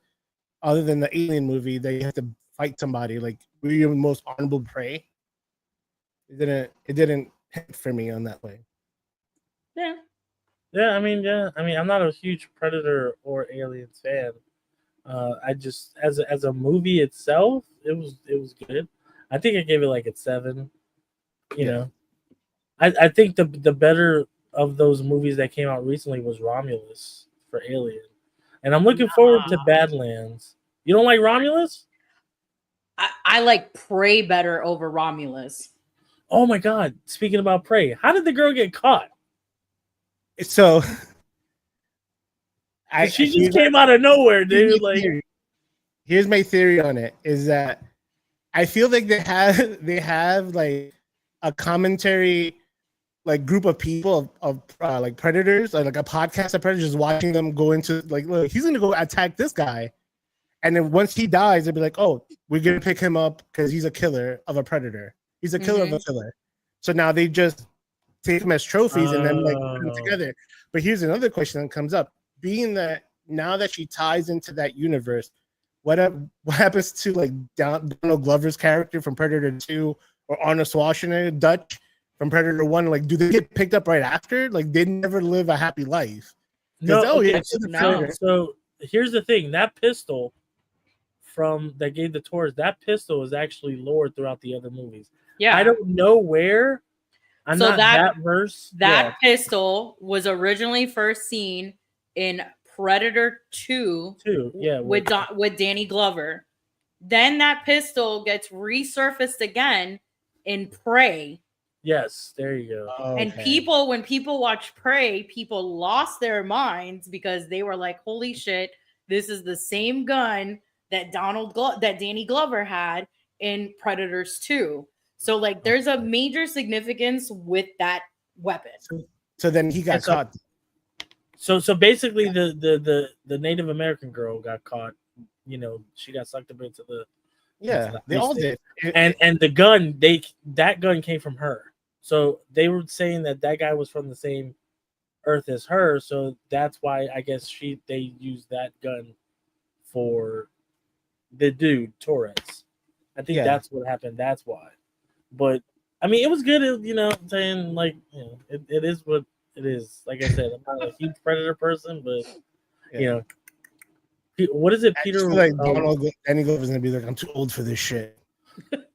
[SPEAKER 4] other than the Alien movie, that you have to fight somebody? Like, we're your most honorable prey. It didn't hit for me on that way.
[SPEAKER 3] Yeah. I mean, I'm not a huge Predator or Aliens fan. I just as a movie itself, it was good. I think I gave it like a 7. You know, I think the better of those movies that came out recently was Romulus for Alien, and I'm looking forward to Badlands. You don't like Romulus?
[SPEAKER 1] I like Prey better over Romulus.
[SPEAKER 3] Oh my God! Speaking about Prey, how did the girl get caught?
[SPEAKER 4] So
[SPEAKER 3] she just came out of nowhere, dude. Like,
[SPEAKER 4] here's my theory on it: is that I feel like they have like a commentary, like group of people of like predators, like a podcast of predators, watching them go into like, look, he's gonna go attack this guy, and then once he dies, they'll be like, oh, we're gonna pick him up because he's a killer of a predator. He's a killer of a killer. So now they just take him as trophies and then like put them together. But here's another question that comes up: being that now that she ties into that universe, what happens to like Donald Glover's character from Predator 2 or Arnold Schwarzenegger, Dutch from Predator 1? Like, do they get picked up right after? Like, they never live a happy life.
[SPEAKER 3] No. So here's the thing: that pistol that gave the Taurus, that pistol is actually lowered throughout the other movies.
[SPEAKER 1] Yeah,
[SPEAKER 3] I don't know where. I'm not that versed.
[SPEAKER 1] That pistol was originally first seen in Predator 2. With Danny Glover. Then that pistol gets resurfaced again in Prey.
[SPEAKER 3] Yes, there you go.
[SPEAKER 1] And when people watch Prey, people lost their minds because they were like, "Holy shit, this is the same gun that Danny Glover had in Predators 2." So like, there's a major significance with that weapon.
[SPEAKER 4] So then he got caught.
[SPEAKER 3] So basically, the Native American girl got caught. You know, she got sucked up into the.
[SPEAKER 4] Yeah, they all did.
[SPEAKER 3] And the gun, that gun came from her. So they were saying that guy was from the same Earth as her. So that's why I guess they used that gun for the dude Torres. I think that's what happened. That's why. But I mean, it was good. You know, saying like, you know, it is what It is. Like I said, I'm not a huge Predator person, but
[SPEAKER 4] Yeah.
[SPEAKER 3] you know, what is it,
[SPEAKER 4] I
[SPEAKER 3] Peter?
[SPEAKER 4] just feel like Danny Glover's gonna be like, I'm too old for this shit.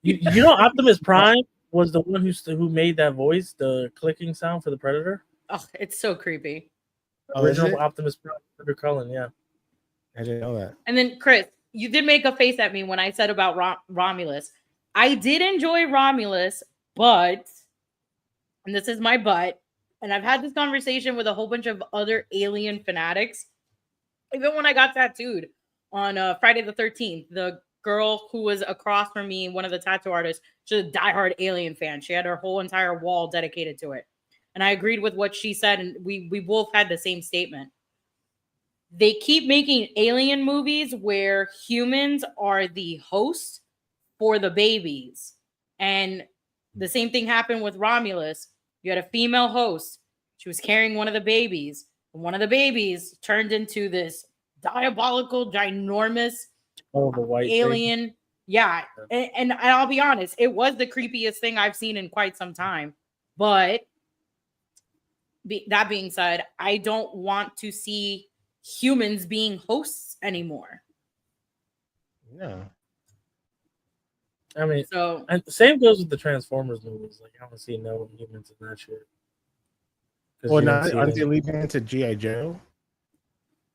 [SPEAKER 3] You know, Optimus Prime was the one who made that voice, the clicking sound for the Predator.
[SPEAKER 1] Oh, it's so creepy.
[SPEAKER 3] Original Optimus Prime, Peter Cullen. Yeah,
[SPEAKER 4] I didn't know that.
[SPEAKER 1] And then Chris, you did make a face at me when I said about Romulus. I did enjoy Romulus, but, and this is my but, and I've had this conversation with a whole bunch of other alien fanatics. Even when I got tattooed on Friday the 13th, the girl who was across from me, one of the tattoo artists, she's a diehard Alien fan. She had her whole entire wall dedicated to it. And I agreed with what she said, and we both had the same statement. They keep making alien movies where humans are the host for the babies. And the same thing happened with Romulus. You had a female host. She was carrying one of the babies. And one of the babies turned into this diabolical, ginormous
[SPEAKER 3] the white
[SPEAKER 1] alien.
[SPEAKER 3] thing.
[SPEAKER 1] Yeah. And I'll be honest, it was the creepiest thing I've seen in quite some time. But that being said, I don't want to see humans being hosts anymore.
[SPEAKER 4] No.
[SPEAKER 3] I mean,
[SPEAKER 1] so
[SPEAKER 3] and same goes with the Transformers movies. Like, I don't see no humans in that shit.
[SPEAKER 4] Well, now aren't they leading into G.I. Joe?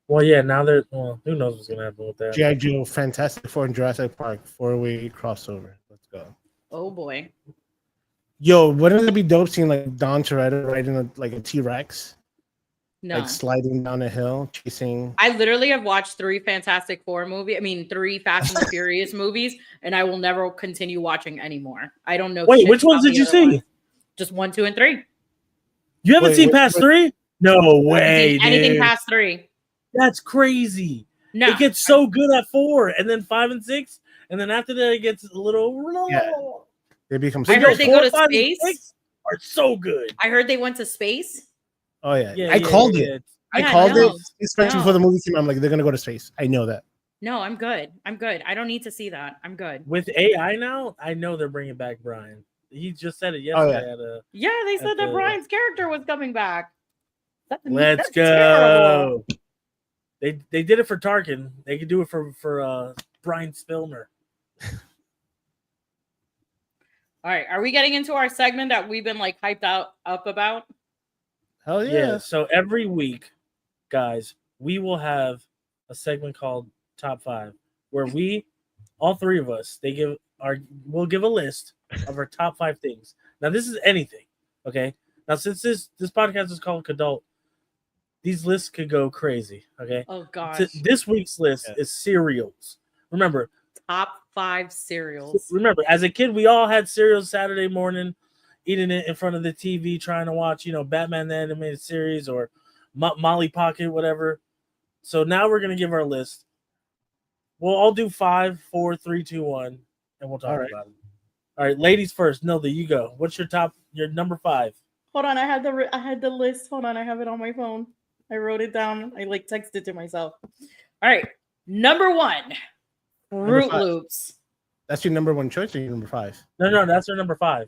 [SPEAKER 3] Well, yeah, now they're. Well, who knows what's gonna happen with that?
[SPEAKER 4] G.I. Joe, Fantastic Four, and Jurassic Park 4-way crossover. Let's go.
[SPEAKER 1] Oh boy.
[SPEAKER 4] Yo, wouldn't it be dope seeing like Don Toretto riding a T-Rex?
[SPEAKER 1] No.
[SPEAKER 4] Like sliding down a hill, chasing.
[SPEAKER 1] I literally have watched 3 Fantastic Four movies. I mean, 3 Fast and the Furious movies, and I will never continue watching anymore. I don't know.
[SPEAKER 3] Wait, which ones did you see?
[SPEAKER 1] Ones. Just 1, 2, and 3.
[SPEAKER 3] You haven't seen past 3? No way,
[SPEAKER 1] anything
[SPEAKER 3] dude.
[SPEAKER 1] past 3.
[SPEAKER 3] That's crazy.
[SPEAKER 1] No,
[SPEAKER 3] it gets so good at 4, and then 5 and 6, and then after that it gets a little.
[SPEAKER 4] Yeah. They become.
[SPEAKER 1] I heard they go to space.
[SPEAKER 3] Are so good.
[SPEAKER 1] I heard they went to space.
[SPEAKER 4] Oh yeah, I called it. I called it. Especially before the movie came out. I'm like, they're gonna go to space. I know that.
[SPEAKER 1] No, I'm good. I'm good. I don't need to see that. I'm good.
[SPEAKER 3] With AI now, I know they're bringing back Brian. He just said it yesterday.
[SPEAKER 4] Oh,
[SPEAKER 1] yeah. They said that Brian's character was coming back.
[SPEAKER 3] Let's go. Terrible. They did it for Tarkin. They could do it for Brian Spillner.
[SPEAKER 1] All right, are we getting into our segment that we've been like hyped up about?
[SPEAKER 4] Hell yeah.
[SPEAKER 3] So every week, guys, we will have a segment called Top 5, where we, all 3 of us, we'll give a list of our top 5 things. Now, this is anything, okay? Now, since this podcast is called Kidult, these lists could go crazy, okay?
[SPEAKER 1] Oh gosh.
[SPEAKER 3] So this week's list is cereals. Remember,
[SPEAKER 1] top 5 cereals.
[SPEAKER 3] Remember, as a kid, we all had cereals Saturday morning, eating it in front of the TV, trying to watch, Batman the Animated Series or Molly Pocket, whatever. So now we're going to give our list. We'll all do 5, 4, 3, 2, 1, and we'll talk about it. All right, ladies first. Nilda, you go. What's your number 5?
[SPEAKER 1] Hold on, I had the list. Hold on, I have it on my phone. I wrote it down. I texted to myself. All right, number 1. Fruit Loops.
[SPEAKER 4] That's your number 1 choice or your number 5?
[SPEAKER 3] No, that's our number 5.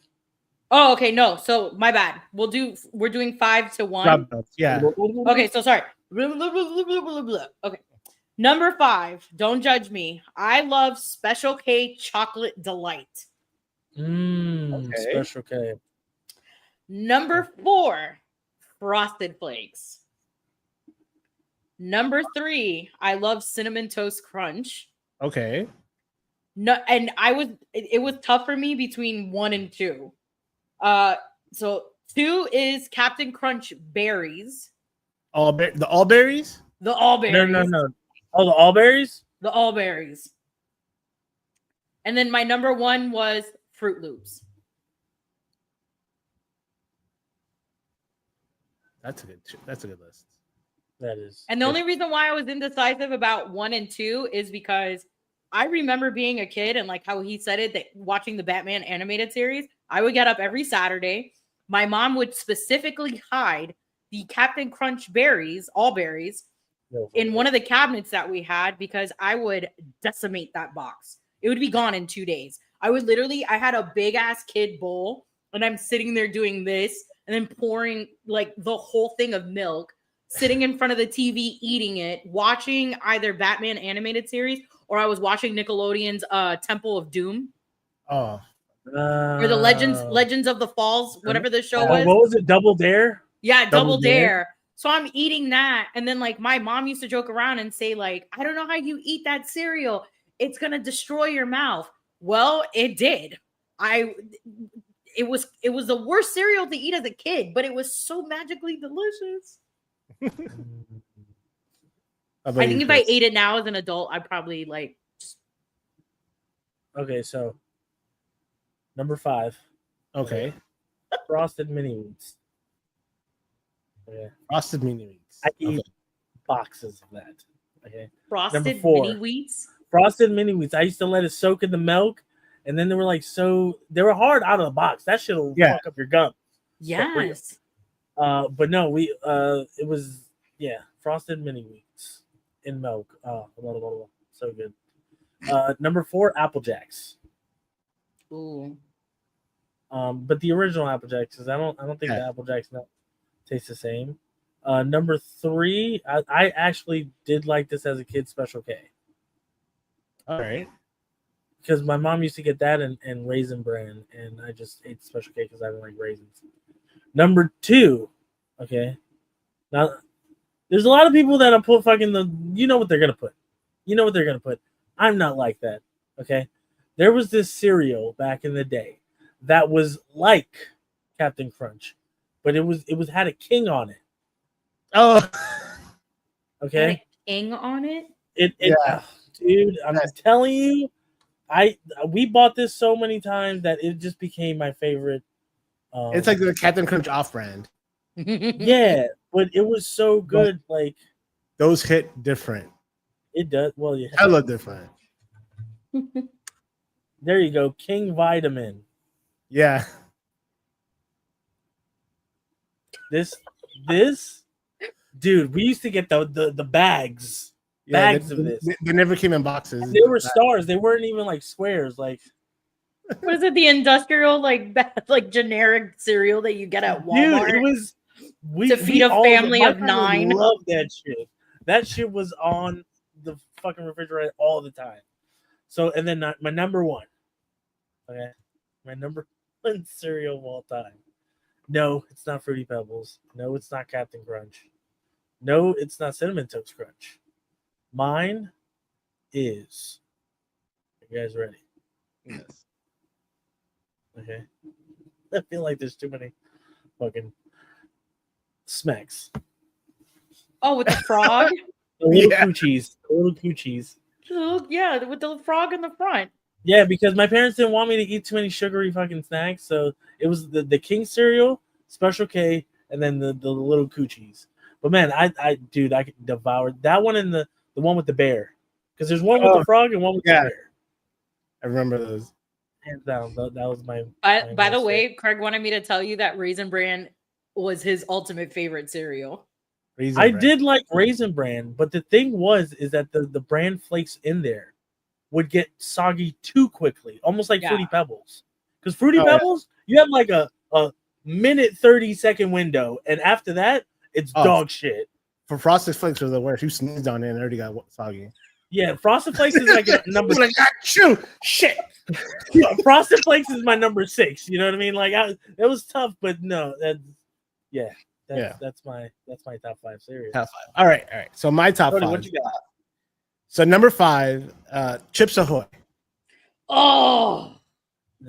[SPEAKER 1] Oh, okay, no. So my bad. We're doing 5 to 1.
[SPEAKER 4] Yeah.
[SPEAKER 1] Okay, so sorry. Okay. Number 5. Don't judge me. I love Special K Chocolate Delight.
[SPEAKER 3] Special K.
[SPEAKER 1] Number 4. Frosted Flakes. Number 3. I love Cinnamon Toast Crunch.
[SPEAKER 4] Okay.
[SPEAKER 1] No, and it was tough for me between 1 and 2. So 2 is Captain Crunch Berries.
[SPEAKER 4] The all berries?
[SPEAKER 1] The all berries.
[SPEAKER 3] No. Oh, the all berries?
[SPEAKER 1] The all berries. And then my number 1 was Fruit Loops.
[SPEAKER 4] That's a good list.
[SPEAKER 3] That is.
[SPEAKER 1] And the only reason why I was indecisive about 1 and 2 is because I remember being a kid and like how he said it, that watching the Batman animated series, I would get up every Saturday. My mom would specifically hide the Captain Crunch berries, all berries, in one of the cabinets that we had because I would decimate that box. It would be gone in 2 days. I had a big ass kid bowl and I'm sitting there doing this and then pouring like the whole thing of milk, sitting in front of the TV, eating it, watching either Batman animated series or I was watching Nickelodeon's Temple of Doom
[SPEAKER 4] Oh,
[SPEAKER 1] or the Legends of the Falls, whatever the show was.
[SPEAKER 3] What was it? Double Dare?
[SPEAKER 1] Yeah,
[SPEAKER 4] Double
[SPEAKER 1] Double
[SPEAKER 4] Dare.
[SPEAKER 1] Dare. So I'm eating that. And then like my mom used to joke around and say, like, I don't know how you eat that cereal. It's gonna destroy your mouth. Well, it did. It was the worst cereal to eat as a kid, but it was so magically delicious. I think if I ate it now as an adult, I'd probably like just...
[SPEAKER 3] Okay, so number 5.
[SPEAKER 4] Okay.
[SPEAKER 3] Frosted Mini Wheats. Okay.
[SPEAKER 4] Frosted Mini Wheats.
[SPEAKER 3] I eat boxes of that. Okay.
[SPEAKER 1] Frosted
[SPEAKER 3] Number 4.
[SPEAKER 1] Mini Wheats.
[SPEAKER 3] Frosted Mini Wheats. I used to let it soak in the milk, and then they were like they were hard out of the box. That shit'll fuck up your gum.
[SPEAKER 1] Yes.
[SPEAKER 3] But no, it was Frosted Mini Wheats in milk. Blah, blah, blah, blah. So good. Number 4, Apple Jacks.
[SPEAKER 1] Ooh.
[SPEAKER 3] But the original Apple Jacks, because I don't think the Apple Jacks now taste the same. Number 3, I actually did like this as a kid, Special K.
[SPEAKER 4] All right.
[SPEAKER 3] Because my mom used to get that and Raisin Bran, and I just ate Special K because I don't like raisins. Number 2, okay. Now, there's a lot of people that'll put you know what they're gonna put. You know what they're gonna put. I'm not like that, okay. There was this cereal back in the day that was like Captain Crunch, but it had a king on it.
[SPEAKER 4] Oh,
[SPEAKER 3] okay.
[SPEAKER 1] Had a king on it.
[SPEAKER 3] Dude, I'm telling you, we bought this so many times that it just became my favorite.
[SPEAKER 4] It's like the Captain Crunch off-brand.
[SPEAKER 3] Yeah, but it was so good. Like
[SPEAKER 4] those hit different.
[SPEAKER 3] It does. Well, yeah,
[SPEAKER 4] hella different.
[SPEAKER 3] There you go, King Vitamin.
[SPEAKER 4] Yeah.
[SPEAKER 3] This, dude, we used to get the bags of this.
[SPEAKER 4] They never came in boxes.
[SPEAKER 3] They were stars. They weren't even like squares. Like,
[SPEAKER 1] what is it? The industrial like generic cereal that you get at Walmart.
[SPEAKER 3] Dude, it was
[SPEAKER 1] to feed a family of 9.
[SPEAKER 3] Love that shit. That shit was on the fucking refrigerator all the time. So, and then my number 1. Okay, my number 1 cereal of all time. No, it's not Fruity Pebbles. No, it's not Captain Crunch. No, it's not Cinnamon Toast Crunch. Mine is. You guys ready?
[SPEAKER 4] Yes.
[SPEAKER 3] Okay. I feel like there's too many fucking smacks.
[SPEAKER 1] Oh, with the frog?
[SPEAKER 3] The little coochies. The little coochies.
[SPEAKER 1] Yeah, with the frog in the front.
[SPEAKER 3] Yeah, because my parents didn't want me to eat too many sugary fucking snacks, so it was the King cereal, Special K, and then the little coochies. But man, I could devour that one and the one with the bear, because there's one with the frog and one with the bear.
[SPEAKER 4] I remember those.
[SPEAKER 3] Hands down, that was my.
[SPEAKER 1] By the way, Craig wanted me to tell you that Raisin Bran was his ultimate favorite cereal.
[SPEAKER 3] I did like Raisin Bran, but the thing is that the bran flakes in there would get soggy too quickly, almost like Fruity Pebbles. Because Fruity Pebbles, you have like a minute 30-second window, and after that, it's dog shit.
[SPEAKER 4] For Frosted Flakes are the worst. You sneezed on it and already got soggy.
[SPEAKER 3] Yeah, Frosted Flakes is like a number.
[SPEAKER 4] Like, achoo! Shit.
[SPEAKER 3] Frosted Flakes is my number 6. You know what I mean? Like, it was tough, but no, that's my top 5 cereals.
[SPEAKER 4] Top 5. All right. So my top 5.
[SPEAKER 3] What you got?
[SPEAKER 4] So number 5, Chips Ahoy.
[SPEAKER 1] Oh.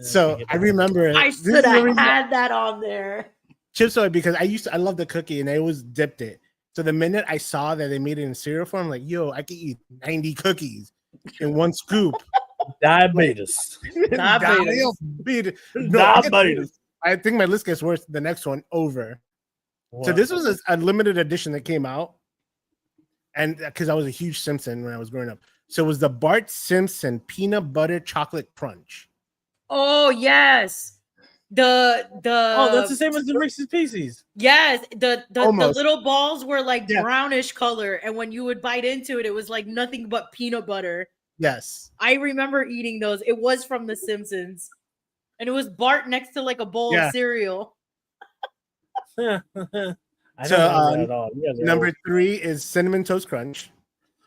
[SPEAKER 4] So I remember it.
[SPEAKER 1] I should have had that on there.
[SPEAKER 4] Chips Ahoy, because I love the cookie and I always dipped it. So the minute I saw that they made it in cereal form, I'm like, yo, I could eat 90 cookies in one scoop.
[SPEAKER 3] Diabetes.
[SPEAKER 4] Diabetes. I think my list gets worse. The next one over. Wow. So this was a limited edition that came out. And because I was a huge Simpson when I was growing up. So it was the Bart Simpson Peanut Butter Chocolate Crunch.
[SPEAKER 1] Oh, yes.
[SPEAKER 3] That's the same as the Reese's Pieces.
[SPEAKER 1] Yes. The little balls were like brownish color. And when you would bite into it, it was like nothing but peanut butter.
[SPEAKER 4] Yes.
[SPEAKER 1] I remember eating those. It was from The Simpsons. And it was Bart next to like a bowl of cereal.
[SPEAKER 3] I don't
[SPEAKER 4] So,
[SPEAKER 3] remember that at all. You guys are
[SPEAKER 4] Number
[SPEAKER 3] old.
[SPEAKER 4] 3 is Cinnamon Toast Crunch.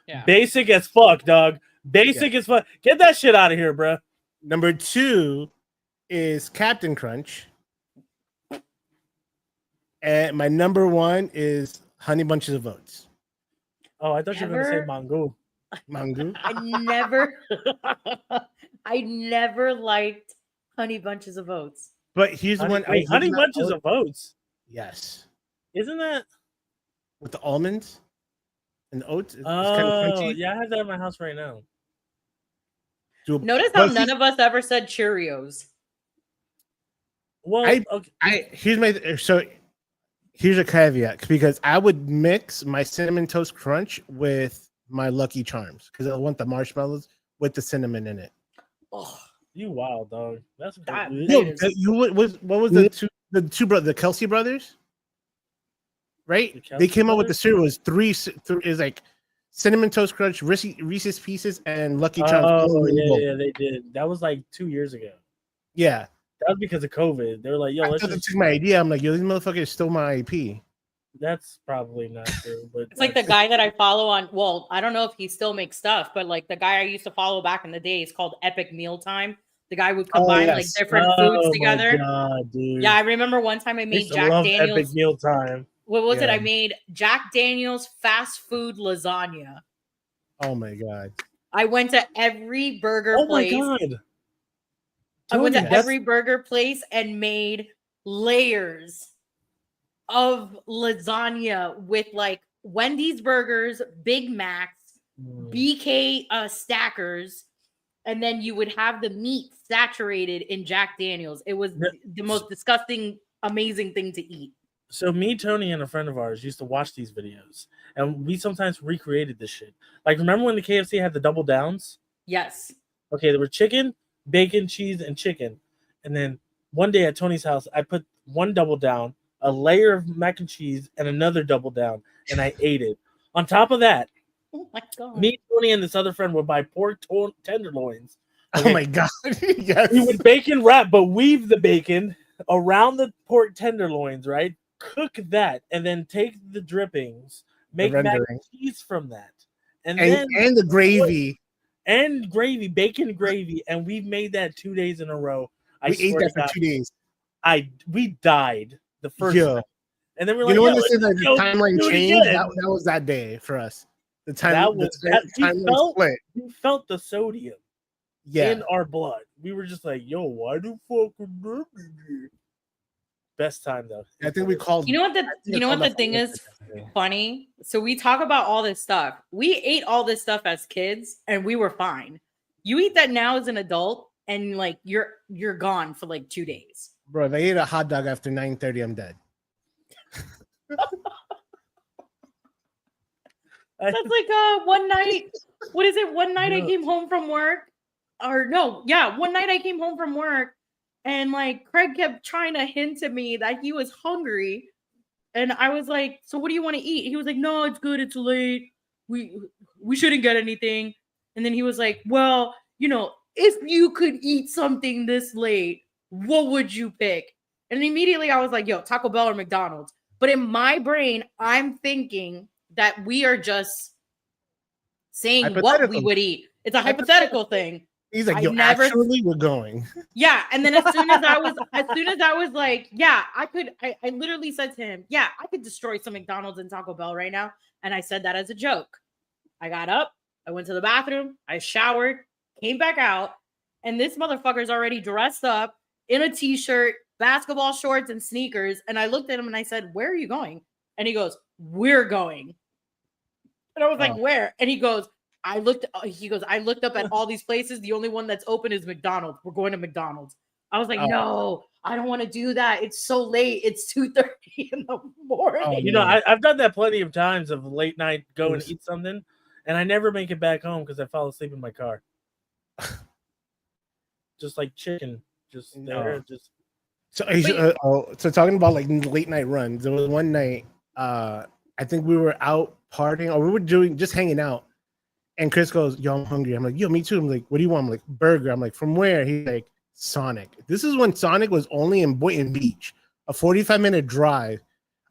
[SPEAKER 1] Yeah.
[SPEAKER 3] Basic as fuck, dog. Basic as fuck. Get that shit out of here, bro.
[SPEAKER 4] Number 2 is Captain Crunch. And my number 1 is Honey Bunches of Oats.
[SPEAKER 3] Oh, I thought you were gonna say
[SPEAKER 1] Never-
[SPEAKER 3] mango.
[SPEAKER 4] Mango.
[SPEAKER 1] I never liked Honey Bunches of Oats.
[SPEAKER 4] But here's the one.
[SPEAKER 3] Wait, honey
[SPEAKER 4] not
[SPEAKER 3] bunches
[SPEAKER 4] oat.
[SPEAKER 3] of oats.
[SPEAKER 4] Yes.
[SPEAKER 3] Isn't that?
[SPEAKER 4] With the almonds and the oats. It's
[SPEAKER 3] Oh,
[SPEAKER 4] kind of crunchy.
[SPEAKER 3] yeah, I have that in my house right now.
[SPEAKER 1] Notice how
[SPEAKER 4] But
[SPEAKER 1] none of us ever said Cheerios.
[SPEAKER 3] Well, okay.
[SPEAKER 4] Here's a caveat because I would mix my Cinnamon Toast Crunch with my Lucky Charms because I want the marshmallows with the cinnamon in it.
[SPEAKER 1] Oh,
[SPEAKER 3] You wild dog. That's
[SPEAKER 1] That-
[SPEAKER 3] good.
[SPEAKER 4] Yo,
[SPEAKER 1] Haters.
[SPEAKER 4] what was the two brothers, the Kelsey brothers? Right?
[SPEAKER 3] The Kelsey
[SPEAKER 4] They came up with the
[SPEAKER 3] brothers?
[SPEAKER 4] cereal. It was three is like Cinnamon Toast Crunch, Reese's Pieces, and Lucky Charms.
[SPEAKER 3] Oh, yeah, they did. That was like 2 years ago.
[SPEAKER 4] Yeah.
[SPEAKER 3] That was because of COVID. They were like, yo, let's
[SPEAKER 4] After they
[SPEAKER 3] just.
[SPEAKER 4] took my idea, I'm like, yo, these motherfuckers stole my IP.
[SPEAKER 3] That's probably not true. But
[SPEAKER 1] it's like the guy that I follow on. Well, I don't know if he still makes stuff, but like the guy I used to follow back in the day is called Epic Mealtime. The guy would combine like
[SPEAKER 4] yes.
[SPEAKER 1] different foods together.
[SPEAKER 3] God, dude.
[SPEAKER 1] Yeah, I remember one time I
[SPEAKER 3] I
[SPEAKER 1] made
[SPEAKER 3] used to
[SPEAKER 1] Jack
[SPEAKER 3] love
[SPEAKER 1] Daniels.
[SPEAKER 3] Epic Meal Time.
[SPEAKER 1] What was it?
[SPEAKER 4] Yeah.
[SPEAKER 1] I made Jack Daniels fast food lasagna.
[SPEAKER 4] Oh my god.
[SPEAKER 1] I went to every burger
[SPEAKER 3] Oh
[SPEAKER 1] place.
[SPEAKER 3] my god.
[SPEAKER 1] I went to
[SPEAKER 3] Tony, that's-
[SPEAKER 1] every burger place and made layers of lasagna with like Wendy's burgers, Big Macs, BK stackers, and then you would have the meat saturated in Jack Daniels. It was
[SPEAKER 3] Yeah.
[SPEAKER 1] the most disgusting, amazing thing to eat.
[SPEAKER 3] So me, Tony, and a friend of ours used to watch these videos, and we sometimes recreated this shit. Like, remember when the KFC had the double downs?
[SPEAKER 1] Yes.
[SPEAKER 3] Okay, there were chicken, bacon, cheese, and chicken. And then one day at Tony's house, I put one double down, a layer of mac and cheese, and another double down, and I ate it. On top of that,
[SPEAKER 1] Oh my god.
[SPEAKER 3] me, Tony, and this other friend would buy pork tenderloins.
[SPEAKER 4] Oh my god. Yes.
[SPEAKER 3] We would bacon wrap, but weave the bacon around the pork tenderloins, right? Cook that, and then take the drippings, make mac
[SPEAKER 4] rendering.
[SPEAKER 3] and cheese from that, and
[SPEAKER 4] and,
[SPEAKER 3] then
[SPEAKER 4] and the gravy.
[SPEAKER 3] and gravy, bacon gravy, and we've made that 2 days in a row. I
[SPEAKER 4] We ate
[SPEAKER 3] swear
[SPEAKER 4] that
[SPEAKER 3] to
[SPEAKER 4] for
[SPEAKER 3] God,
[SPEAKER 4] 2 days.
[SPEAKER 3] we died the first
[SPEAKER 4] Yo.
[SPEAKER 3] time. And then we're
[SPEAKER 4] You
[SPEAKER 3] like,
[SPEAKER 4] know when
[SPEAKER 3] yo,
[SPEAKER 4] they said that the
[SPEAKER 3] yo,
[SPEAKER 4] timeline
[SPEAKER 3] do it
[SPEAKER 4] changed?
[SPEAKER 3] again.
[SPEAKER 4] That was that day for us. The time
[SPEAKER 3] That was that we
[SPEAKER 4] timeline
[SPEAKER 3] felt,
[SPEAKER 4] split.
[SPEAKER 3] we felt the sodium
[SPEAKER 4] Yeah.
[SPEAKER 3] in our blood. We were just like, yo, why do fucking do this? Best time though.
[SPEAKER 4] I think we called.
[SPEAKER 1] You know what the
[SPEAKER 4] think
[SPEAKER 1] you
[SPEAKER 4] it's
[SPEAKER 1] know what
[SPEAKER 4] called
[SPEAKER 1] the
[SPEAKER 4] that
[SPEAKER 1] thing
[SPEAKER 4] for-
[SPEAKER 1] is funny? So we talk about all this stuff. We ate all this stuff as kids and we were fine. You eat that now as an adult and like you're gone for like 2 days.
[SPEAKER 4] Bro, if I ate a hot dog after 9:30, I'm dead.
[SPEAKER 1] That's like one night. What is it? One night I
[SPEAKER 3] No.
[SPEAKER 1] came home from work. Or no, yeah, one night I came home from work and like Craig kept trying to hint to me that he was hungry. And I was like, so what do you want to eat? He was like, no, it's good, it's late. We shouldn't get anything. And then he was like, well, you know, if you could eat something this late, what would you pick? And immediately I was like, yo, Taco Bell or McDonald's. But in my brain, I'm thinking that we are just saying what we
[SPEAKER 4] Hypothetical.
[SPEAKER 1] would eat. It's a hypothetical thing.
[SPEAKER 4] He's like,
[SPEAKER 1] I
[SPEAKER 4] yo,
[SPEAKER 1] never-
[SPEAKER 4] actually, we're going.
[SPEAKER 1] Yeah. And then as soon as I was like, yeah, I literally said to him, yeah, I could destroy some McDonald's and Taco Bell right now. And I said that as a joke. I got up, I went to the bathroom, I showered, came back out, and this motherfucker's already dressed up in a t-shirt, basketball shorts, and sneakers. And I looked at him and I said, where are you going? And he goes, we're going. And I was like,
[SPEAKER 4] Oh.
[SPEAKER 1] where? And he goes, I looked up at all these places. The only one that's open is McDonald's. We're going to McDonald's. I was like,
[SPEAKER 4] Oh.
[SPEAKER 1] no, I don't want to do that. It's so late. It's 2:30 in the morning.
[SPEAKER 4] Oh,
[SPEAKER 3] You know,
[SPEAKER 4] man.
[SPEAKER 3] I've done that plenty of times of late night go and
[SPEAKER 4] Yes.
[SPEAKER 3] eat something, and I never make it back home because I fall asleep in my car. Just like chicken, just there,
[SPEAKER 4] No.
[SPEAKER 3] just
[SPEAKER 4] So talking about like late night runs, there was one night I think we were out partying or we were doing just hanging out, and Chris goes, yo, I'm hungry. I'm like, yo, me too. I'm like, what do you want? I'm like, burger. I'm like, from where? He's like, Sonic. This is when Sonic was only in Boynton Beach, a 45-minute drive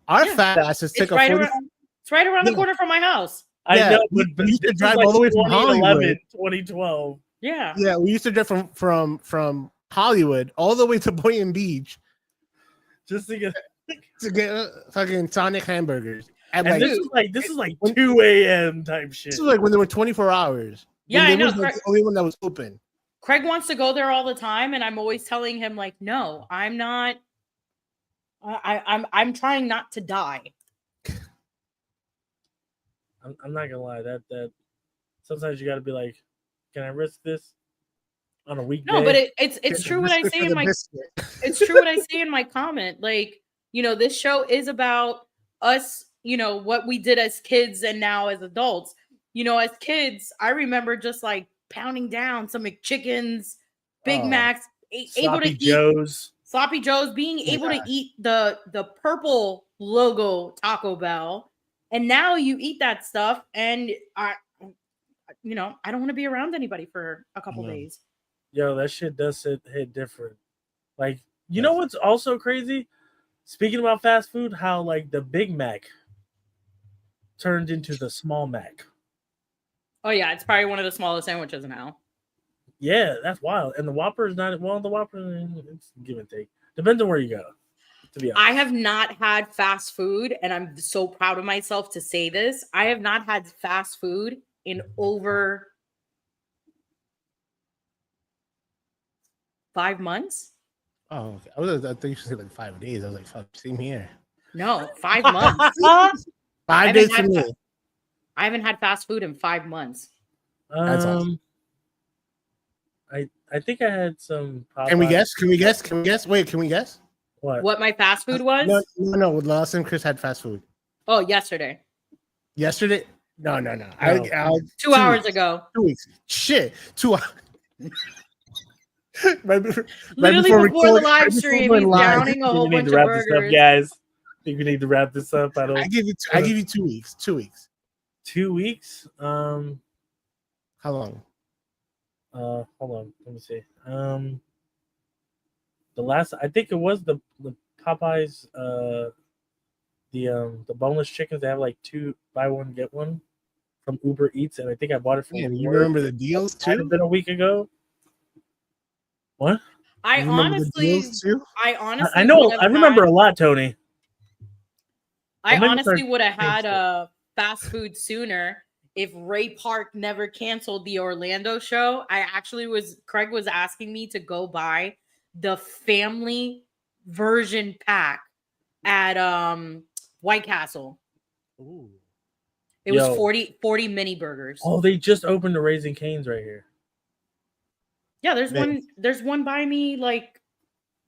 [SPEAKER 4] Our
[SPEAKER 1] Yeah.
[SPEAKER 4] fat asses took
[SPEAKER 1] It's
[SPEAKER 4] a
[SPEAKER 1] right
[SPEAKER 4] 40.
[SPEAKER 1] around. It's right around the
[SPEAKER 4] Yeah.
[SPEAKER 1] corner from my house.
[SPEAKER 3] I
[SPEAKER 4] Yeah,
[SPEAKER 3] know,
[SPEAKER 4] we
[SPEAKER 3] but
[SPEAKER 4] used to
[SPEAKER 3] this is
[SPEAKER 4] drive
[SPEAKER 3] like
[SPEAKER 4] all the way from
[SPEAKER 3] 2011,
[SPEAKER 4] Hollywood.
[SPEAKER 3] 2012.
[SPEAKER 1] Yeah.
[SPEAKER 4] Yeah, we used to drive from Hollywood all the way to Boynton Beach
[SPEAKER 3] Just to get.
[SPEAKER 4] to get fucking Sonic hamburgers. And
[SPEAKER 3] And
[SPEAKER 4] like,
[SPEAKER 3] this is like
[SPEAKER 4] when-
[SPEAKER 3] 2 a.m. type shit.
[SPEAKER 4] this was like when there were 24 hours.
[SPEAKER 1] Yeah,
[SPEAKER 4] when
[SPEAKER 1] I
[SPEAKER 4] there
[SPEAKER 1] know,
[SPEAKER 4] was like, the only one that was open.
[SPEAKER 1] Craig wants to go there all the time, and I'm always telling him like, no, I'm not. I'm trying not to die.
[SPEAKER 3] I'm not gonna lie. That sometimes you got to be like, can I risk this on a weekday?
[SPEAKER 1] No, but it's true what I
[SPEAKER 4] Biscuit
[SPEAKER 1] say
[SPEAKER 4] for
[SPEAKER 1] in
[SPEAKER 4] the
[SPEAKER 1] my
[SPEAKER 4] biscuit.
[SPEAKER 1] it's true what I say in my comment. Like, this show is about us, what we did as kids and now as adults. As kids, I remember just like pounding down some McChickens, Big
[SPEAKER 4] Oh,
[SPEAKER 1] Macs, able to
[SPEAKER 3] Sloppy
[SPEAKER 1] eat
[SPEAKER 3] Joes.
[SPEAKER 1] Sloppy Joes, being able to eat the purple logo Taco Bell. And now you eat that stuff, and I don't want to be around anybody for a couple
[SPEAKER 4] No.
[SPEAKER 1] days.
[SPEAKER 3] Yo, that shit does hit different. Like, you know what's also crazy? Speaking about fast food, how like the Big Mac turned into the small Mac.
[SPEAKER 1] Oh yeah, it's probably one of the smallest sandwiches now.
[SPEAKER 3] Yeah, that's wild. And the Whopper is not the Whopper. It's give and take. Depends on where you go. To be honest,
[SPEAKER 1] I have not had fast food, and I'm so proud of myself to say this. I have not had fast food in over 5 months.
[SPEAKER 4] Oh, okay. I think you should say like 5 days. I was like, fuck, same here.
[SPEAKER 1] No, 5 months.
[SPEAKER 4] 5 days for me.
[SPEAKER 1] I haven't had fast food in 5 months.
[SPEAKER 4] That's awesome.
[SPEAKER 3] I think I had some. Popeyes.
[SPEAKER 4] Can we guess? Can we guess? Wait, can we guess?
[SPEAKER 1] What my fast food was?
[SPEAKER 4] No. Last time Chris had fast food.
[SPEAKER 1] Oh, yesterday.
[SPEAKER 4] Yesterday? No.
[SPEAKER 3] No.
[SPEAKER 1] 2 hours ago.
[SPEAKER 4] 2 weeks. Shit. 2 hours.
[SPEAKER 1] Literally before the live stream, he's downing a whole bunch of burgers.
[SPEAKER 3] Guys. I think we need to wrap this up.
[SPEAKER 4] I give you 2 weeks. 2 weeks.
[SPEAKER 3] 2 weeks.
[SPEAKER 4] How long?
[SPEAKER 3] Hold on. Let me see. The last, I think it was the Popeyes. The boneless chickens. They have like 2 buy one get one from Uber Eats, and I think I bought it from.
[SPEAKER 4] Man, you remember the deals too?
[SPEAKER 3] Might have been a week ago. What?
[SPEAKER 1] I honestly
[SPEAKER 3] I know. I remember a lot, Tony.
[SPEAKER 1] I honestly would have had fast food sooner if Ray Park never canceled the Orlando show. Craig was asking me to go buy the family version pack at White Castle.
[SPEAKER 4] Ooh.
[SPEAKER 1] It was 40 mini burgers.
[SPEAKER 3] Oh, they just opened the Raising Cane's right here.
[SPEAKER 1] Yeah, there's one by me like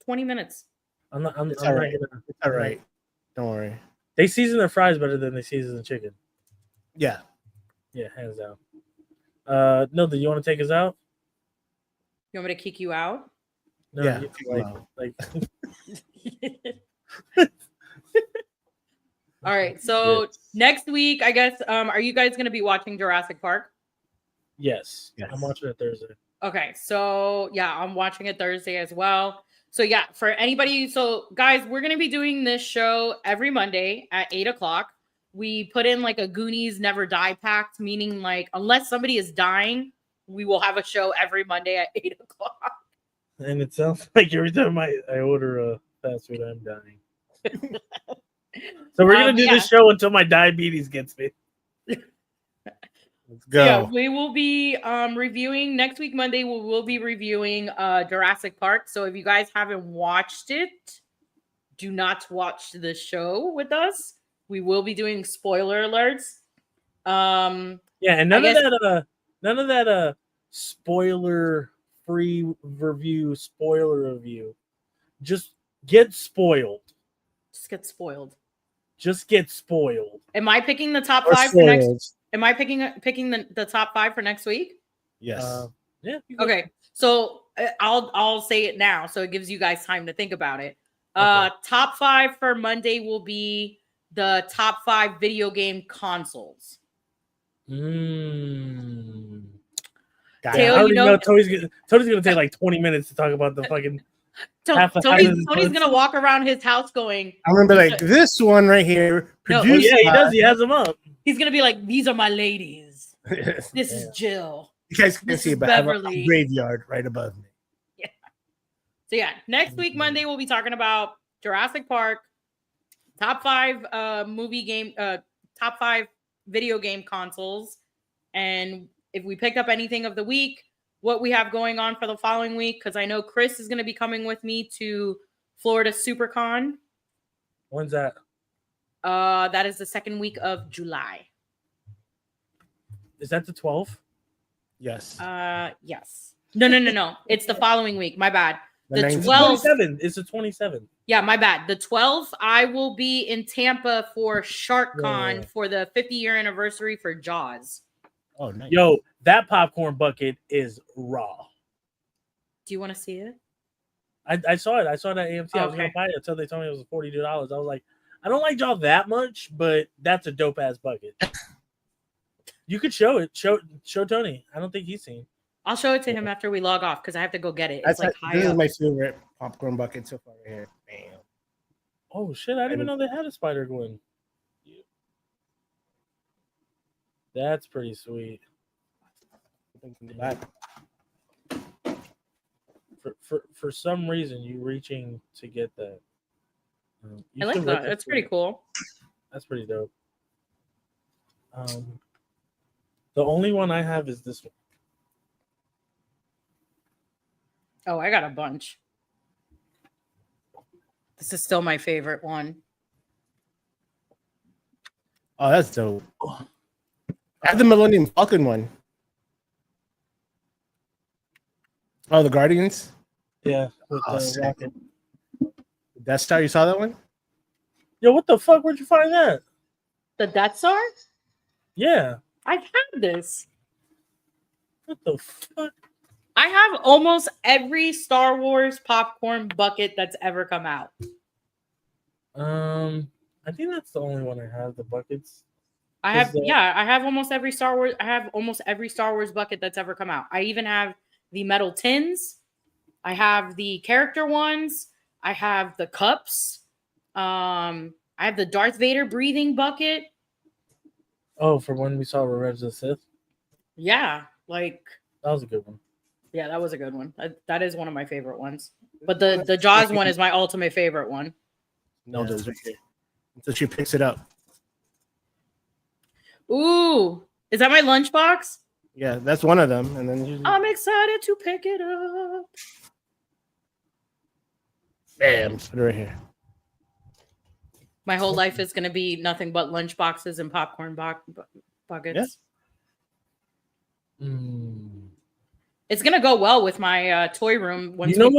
[SPEAKER 1] 20 minutes.
[SPEAKER 3] I'm not
[SPEAKER 4] It's all right.
[SPEAKER 3] gonna,
[SPEAKER 4] It's all right. Don't worry.
[SPEAKER 3] They season their fries better than they season the chicken.
[SPEAKER 4] Yeah.
[SPEAKER 3] Yeah, hands down. No, do you want to take us out?
[SPEAKER 1] You want me to kick you out?
[SPEAKER 3] No,
[SPEAKER 4] Yeah.
[SPEAKER 3] like
[SPEAKER 1] All right. So
[SPEAKER 3] Yes.
[SPEAKER 1] next week, I guess, are you guys going to be watching Jurassic Park?
[SPEAKER 3] Yes.
[SPEAKER 4] Yes.
[SPEAKER 3] I'm watching it Thursday.
[SPEAKER 1] Okay. So yeah, I'm watching it Thursday as well. So yeah, for anybody, so guys, we're going to be doing this show every Monday at 8:00. We put in like a Goonies Never Die pact, meaning like unless somebody is dying, we will have a show every Monday at 8:00.
[SPEAKER 3] And it sounds like every time I order a fast food, I'm dying. So we're gonna do this show until my diabetes gets me.
[SPEAKER 4] Let's go.
[SPEAKER 1] Yeah, we will be reviewing next week Monday. We will be reviewing Jurassic Park. So if you guys haven't watched it, do not watch the show with us. We will be doing spoiler alerts.
[SPEAKER 3] Yeah, and none of that spoiler free review, spoiler review. Just get spoiled.
[SPEAKER 1] Just get spoiled.
[SPEAKER 3] Just get spoiled.
[SPEAKER 1] Am I picking the top
[SPEAKER 4] Or
[SPEAKER 1] 5 for next?
[SPEAKER 4] spoiled.
[SPEAKER 1] Am I picking the top 5 for next week?
[SPEAKER 4] Yes.
[SPEAKER 3] Yeah. you go.
[SPEAKER 1] Okay, so I'll say it now, so it gives you guys time to think about it.
[SPEAKER 3] Okay.
[SPEAKER 1] Top 5 for Monday will be the top 5 video game consoles.
[SPEAKER 3] Mm.
[SPEAKER 4] Got
[SPEAKER 1] Tail,
[SPEAKER 3] I already
[SPEAKER 1] you know-
[SPEAKER 3] know Tony's gonna take like 20 minutes to talk about the fucking half of
[SPEAKER 1] Tony's
[SPEAKER 3] his
[SPEAKER 1] gonna
[SPEAKER 3] books.
[SPEAKER 1] walk around his house going.
[SPEAKER 4] I'm gonna be like, this one right here.
[SPEAKER 1] No.
[SPEAKER 3] Oh,
[SPEAKER 4] Produced
[SPEAKER 3] yeah, he
[SPEAKER 4] by-
[SPEAKER 3] does. He has them up.
[SPEAKER 1] He's gonna be like, "These are my ladies. This is
[SPEAKER 3] Yeah.
[SPEAKER 1] Jill."
[SPEAKER 4] You guys can
[SPEAKER 1] This
[SPEAKER 4] see,
[SPEAKER 1] is
[SPEAKER 4] but I have a
[SPEAKER 1] Beverly.
[SPEAKER 4] graveyard right above me.
[SPEAKER 1] So yeah, next week Monday we'll be talking about Jurassic Park, top 5 top 5 video game consoles, and if we picked up anything of the week, what we have going on for the following week. Because I know Chris is going to be coming with me to Florida SuperCon.
[SPEAKER 3] When's that?
[SPEAKER 1] That is the second week of July.
[SPEAKER 3] Is that the 12th?
[SPEAKER 4] Yes.
[SPEAKER 1] Yes. No. It's the following week. My bad. The
[SPEAKER 4] 19th.
[SPEAKER 1] 12th.
[SPEAKER 3] 27. It's the 27th.
[SPEAKER 1] Yeah, my bad. The 12th, I will be in Tampa for SharkCon
[SPEAKER 3] Yeah.
[SPEAKER 1] for the 50-year anniversary for Jaws.
[SPEAKER 4] Oh, nice.
[SPEAKER 3] Yo, that popcorn bucket is raw.
[SPEAKER 1] Do you want to see it?
[SPEAKER 3] I saw it. I saw it at AMC. I was gonna
[SPEAKER 1] Okay.
[SPEAKER 3] buy it until they told me it was $42. I was like, I don't like Jaws that much, but that's a dope ass bucket. You could show it. Show Tony. I don't think he's seen.
[SPEAKER 1] I'll show it to him after we log off because I have to go get it. It's
[SPEAKER 4] That's
[SPEAKER 1] like high
[SPEAKER 4] this is
[SPEAKER 1] up.
[SPEAKER 4] my favorite popcorn bucket so far right here. Bam.
[SPEAKER 3] Oh shit! I didn't even know they had a Spider Gwen. That's pretty sweet.
[SPEAKER 4] Open from the back.
[SPEAKER 3] For some reason, you reaching to get that. You
[SPEAKER 1] I like
[SPEAKER 3] should
[SPEAKER 1] that.
[SPEAKER 3] look
[SPEAKER 1] That's
[SPEAKER 3] into
[SPEAKER 1] pretty
[SPEAKER 3] it.
[SPEAKER 1] cool.
[SPEAKER 3] That's pretty dope. The only one I have is this one.
[SPEAKER 1] Oh, I got a bunch. This is still my favorite one.
[SPEAKER 4] Oh, that's dope. I have the Millennium Falcon one. Oh, the Guardians?
[SPEAKER 3] Yeah, with
[SPEAKER 4] Oh,
[SPEAKER 3] the
[SPEAKER 4] sick.
[SPEAKER 3] rocket.
[SPEAKER 4] Death Star, you saw that one?
[SPEAKER 3] Yo, what the fuck? Where'd you find that?
[SPEAKER 1] The Death Star?
[SPEAKER 3] Yeah.
[SPEAKER 1] I've had this.
[SPEAKER 3] What the fuck?
[SPEAKER 1] I have almost every Star Wars popcorn bucket that's ever come out.
[SPEAKER 3] I think that's the only one I have. The buckets.
[SPEAKER 1] I have,
[SPEAKER 3] Is the-
[SPEAKER 1] yeah, I have almost every Star Wars. I have almost every Star Wars bucket that's ever come out. I even have the metal tins. I have the character ones. I have the cups. I have the Darth Vader breathing bucket.
[SPEAKER 3] Oh, for when we saw Revenge of the Sith.
[SPEAKER 1] Yeah, like,
[SPEAKER 3] That was a good one.
[SPEAKER 1] yeah, that was a good one. That is one of my favorite ones. But the Jaws one is my ultimate favorite one.
[SPEAKER 4] No,
[SPEAKER 3] Yeah.
[SPEAKER 4] those right here. Until she picks it up.
[SPEAKER 1] Ooh, is that my lunchbox?
[SPEAKER 4] Yeah, that's one of them. And then you
[SPEAKER 1] I'm excited to pick it up.
[SPEAKER 4] bam, put it right here.
[SPEAKER 1] My whole life is going to be nothing but lunchboxes and popcorn buckets.
[SPEAKER 4] Yeah.
[SPEAKER 1] It's going to go well with my toy room. Once
[SPEAKER 3] You know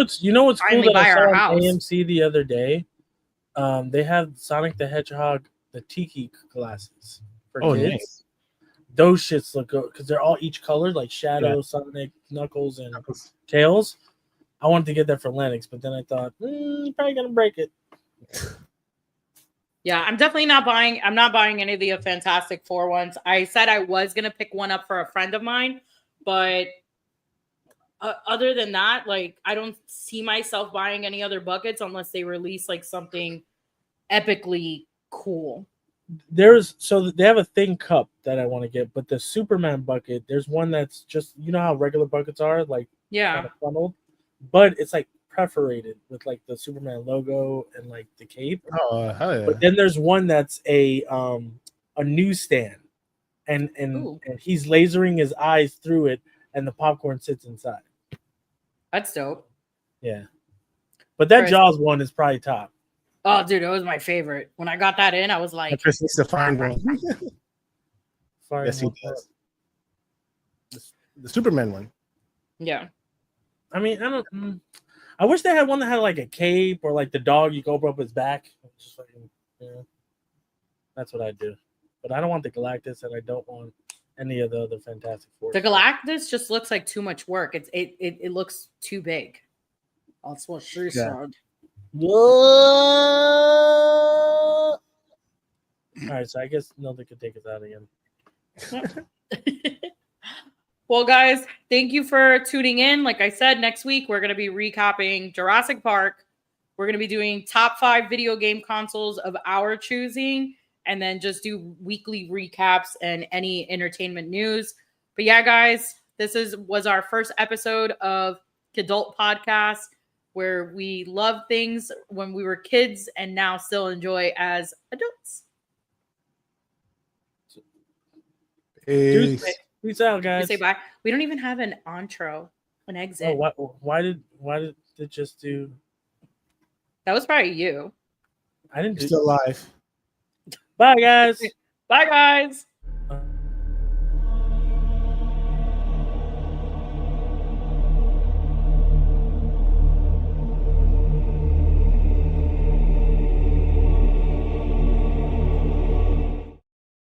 [SPEAKER 3] what's cool
[SPEAKER 1] finally
[SPEAKER 3] that
[SPEAKER 1] buy
[SPEAKER 3] I saw
[SPEAKER 1] our
[SPEAKER 3] on
[SPEAKER 1] house.
[SPEAKER 3] AMC the other day? They have Sonic the Hedgehog, the Tiki glasses for
[SPEAKER 4] Oh,
[SPEAKER 3] kids.
[SPEAKER 4] nice.
[SPEAKER 3] Those shits look good because they're all each colored, like Shadow, Sonic, Knuckles, and Tails. I wanted to get that for Lennox, but then I thought, probably gonna break it.
[SPEAKER 1] Yeah, I'm definitely not buying. I'm not buying any of the Fantastic Four ones. I said I was going to pick one up for a friend of mine, but other than that, like, I don't see myself buying any other buckets unless they release like something epically cool.
[SPEAKER 3] So they have a thin cup that I want to get, but the Superman bucket, there's one that's just, you know how regular buckets are, like
[SPEAKER 1] Yeah.
[SPEAKER 3] kind of funneled, but it's like perforated with like the Superman logo and like the cape.
[SPEAKER 4] Oh, hell yeah.
[SPEAKER 3] But then there's one that's a newsstand, and
[SPEAKER 1] Ooh.
[SPEAKER 3] he's lasering his eyes through it, and the popcorn sits inside.
[SPEAKER 1] That's dope.
[SPEAKER 3] Yeah, but that
[SPEAKER 1] Chris.
[SPEAKER 3] Jaws one is probably top.
[SPEAKER 1] Oh, dude, it was my favorite. When I got that in, I was like,
[SPEAKER 4] Chris needs to find one.
[SPEAKER 3] Fire
[SPEAKER 4] Yes, he
[SPEAKER 3] him up.
[SPEAKER 4] does. The Superman one.
[SPEAKER 1] yeah.
[SPEAKER 3] I mean, I don't. I wish they had one that had like a cape or like the dog you go up his back. Just like, yeah, that's what I do. But I don't want the Galactus, and I don't want any of the other Fantastic Four.
[SPEAKER 1] The Galactus just looks like too much work. It looks too big. That's what she said.
[SPEAKER 3] All right, so I guess Nelda could take us out again.
[SPEAKER 1] Well, guys, thank you for tuning in. Like I said, next week we're going to be recapping Jurassic Park. We're going to be doing top 5 video game consoles of our choosing, and then just do weekly recaps and any entertainment news. But yeah, guys, this was our first episode of Kidult Podcast, where we love things when we were kids and now still enjoy as adults.
[SPEAKER 4] Peace.
[SPEAKER 3] Peace out,
[SPEAKER 1] We
[SPEAKER 3] guys.
[SPEAKER 1] say bye. We don't even have an intro, an exit.
[SPEAKER 3] Oh, why did it just do?
[SPEAKER 1] That was probably you.
[SPEAKER 3] I didn't do.
[SPEAKER 4] Still alive.
[SPEAKER 3] Bye, guys.
[SPEAKER 1] Bye, guys.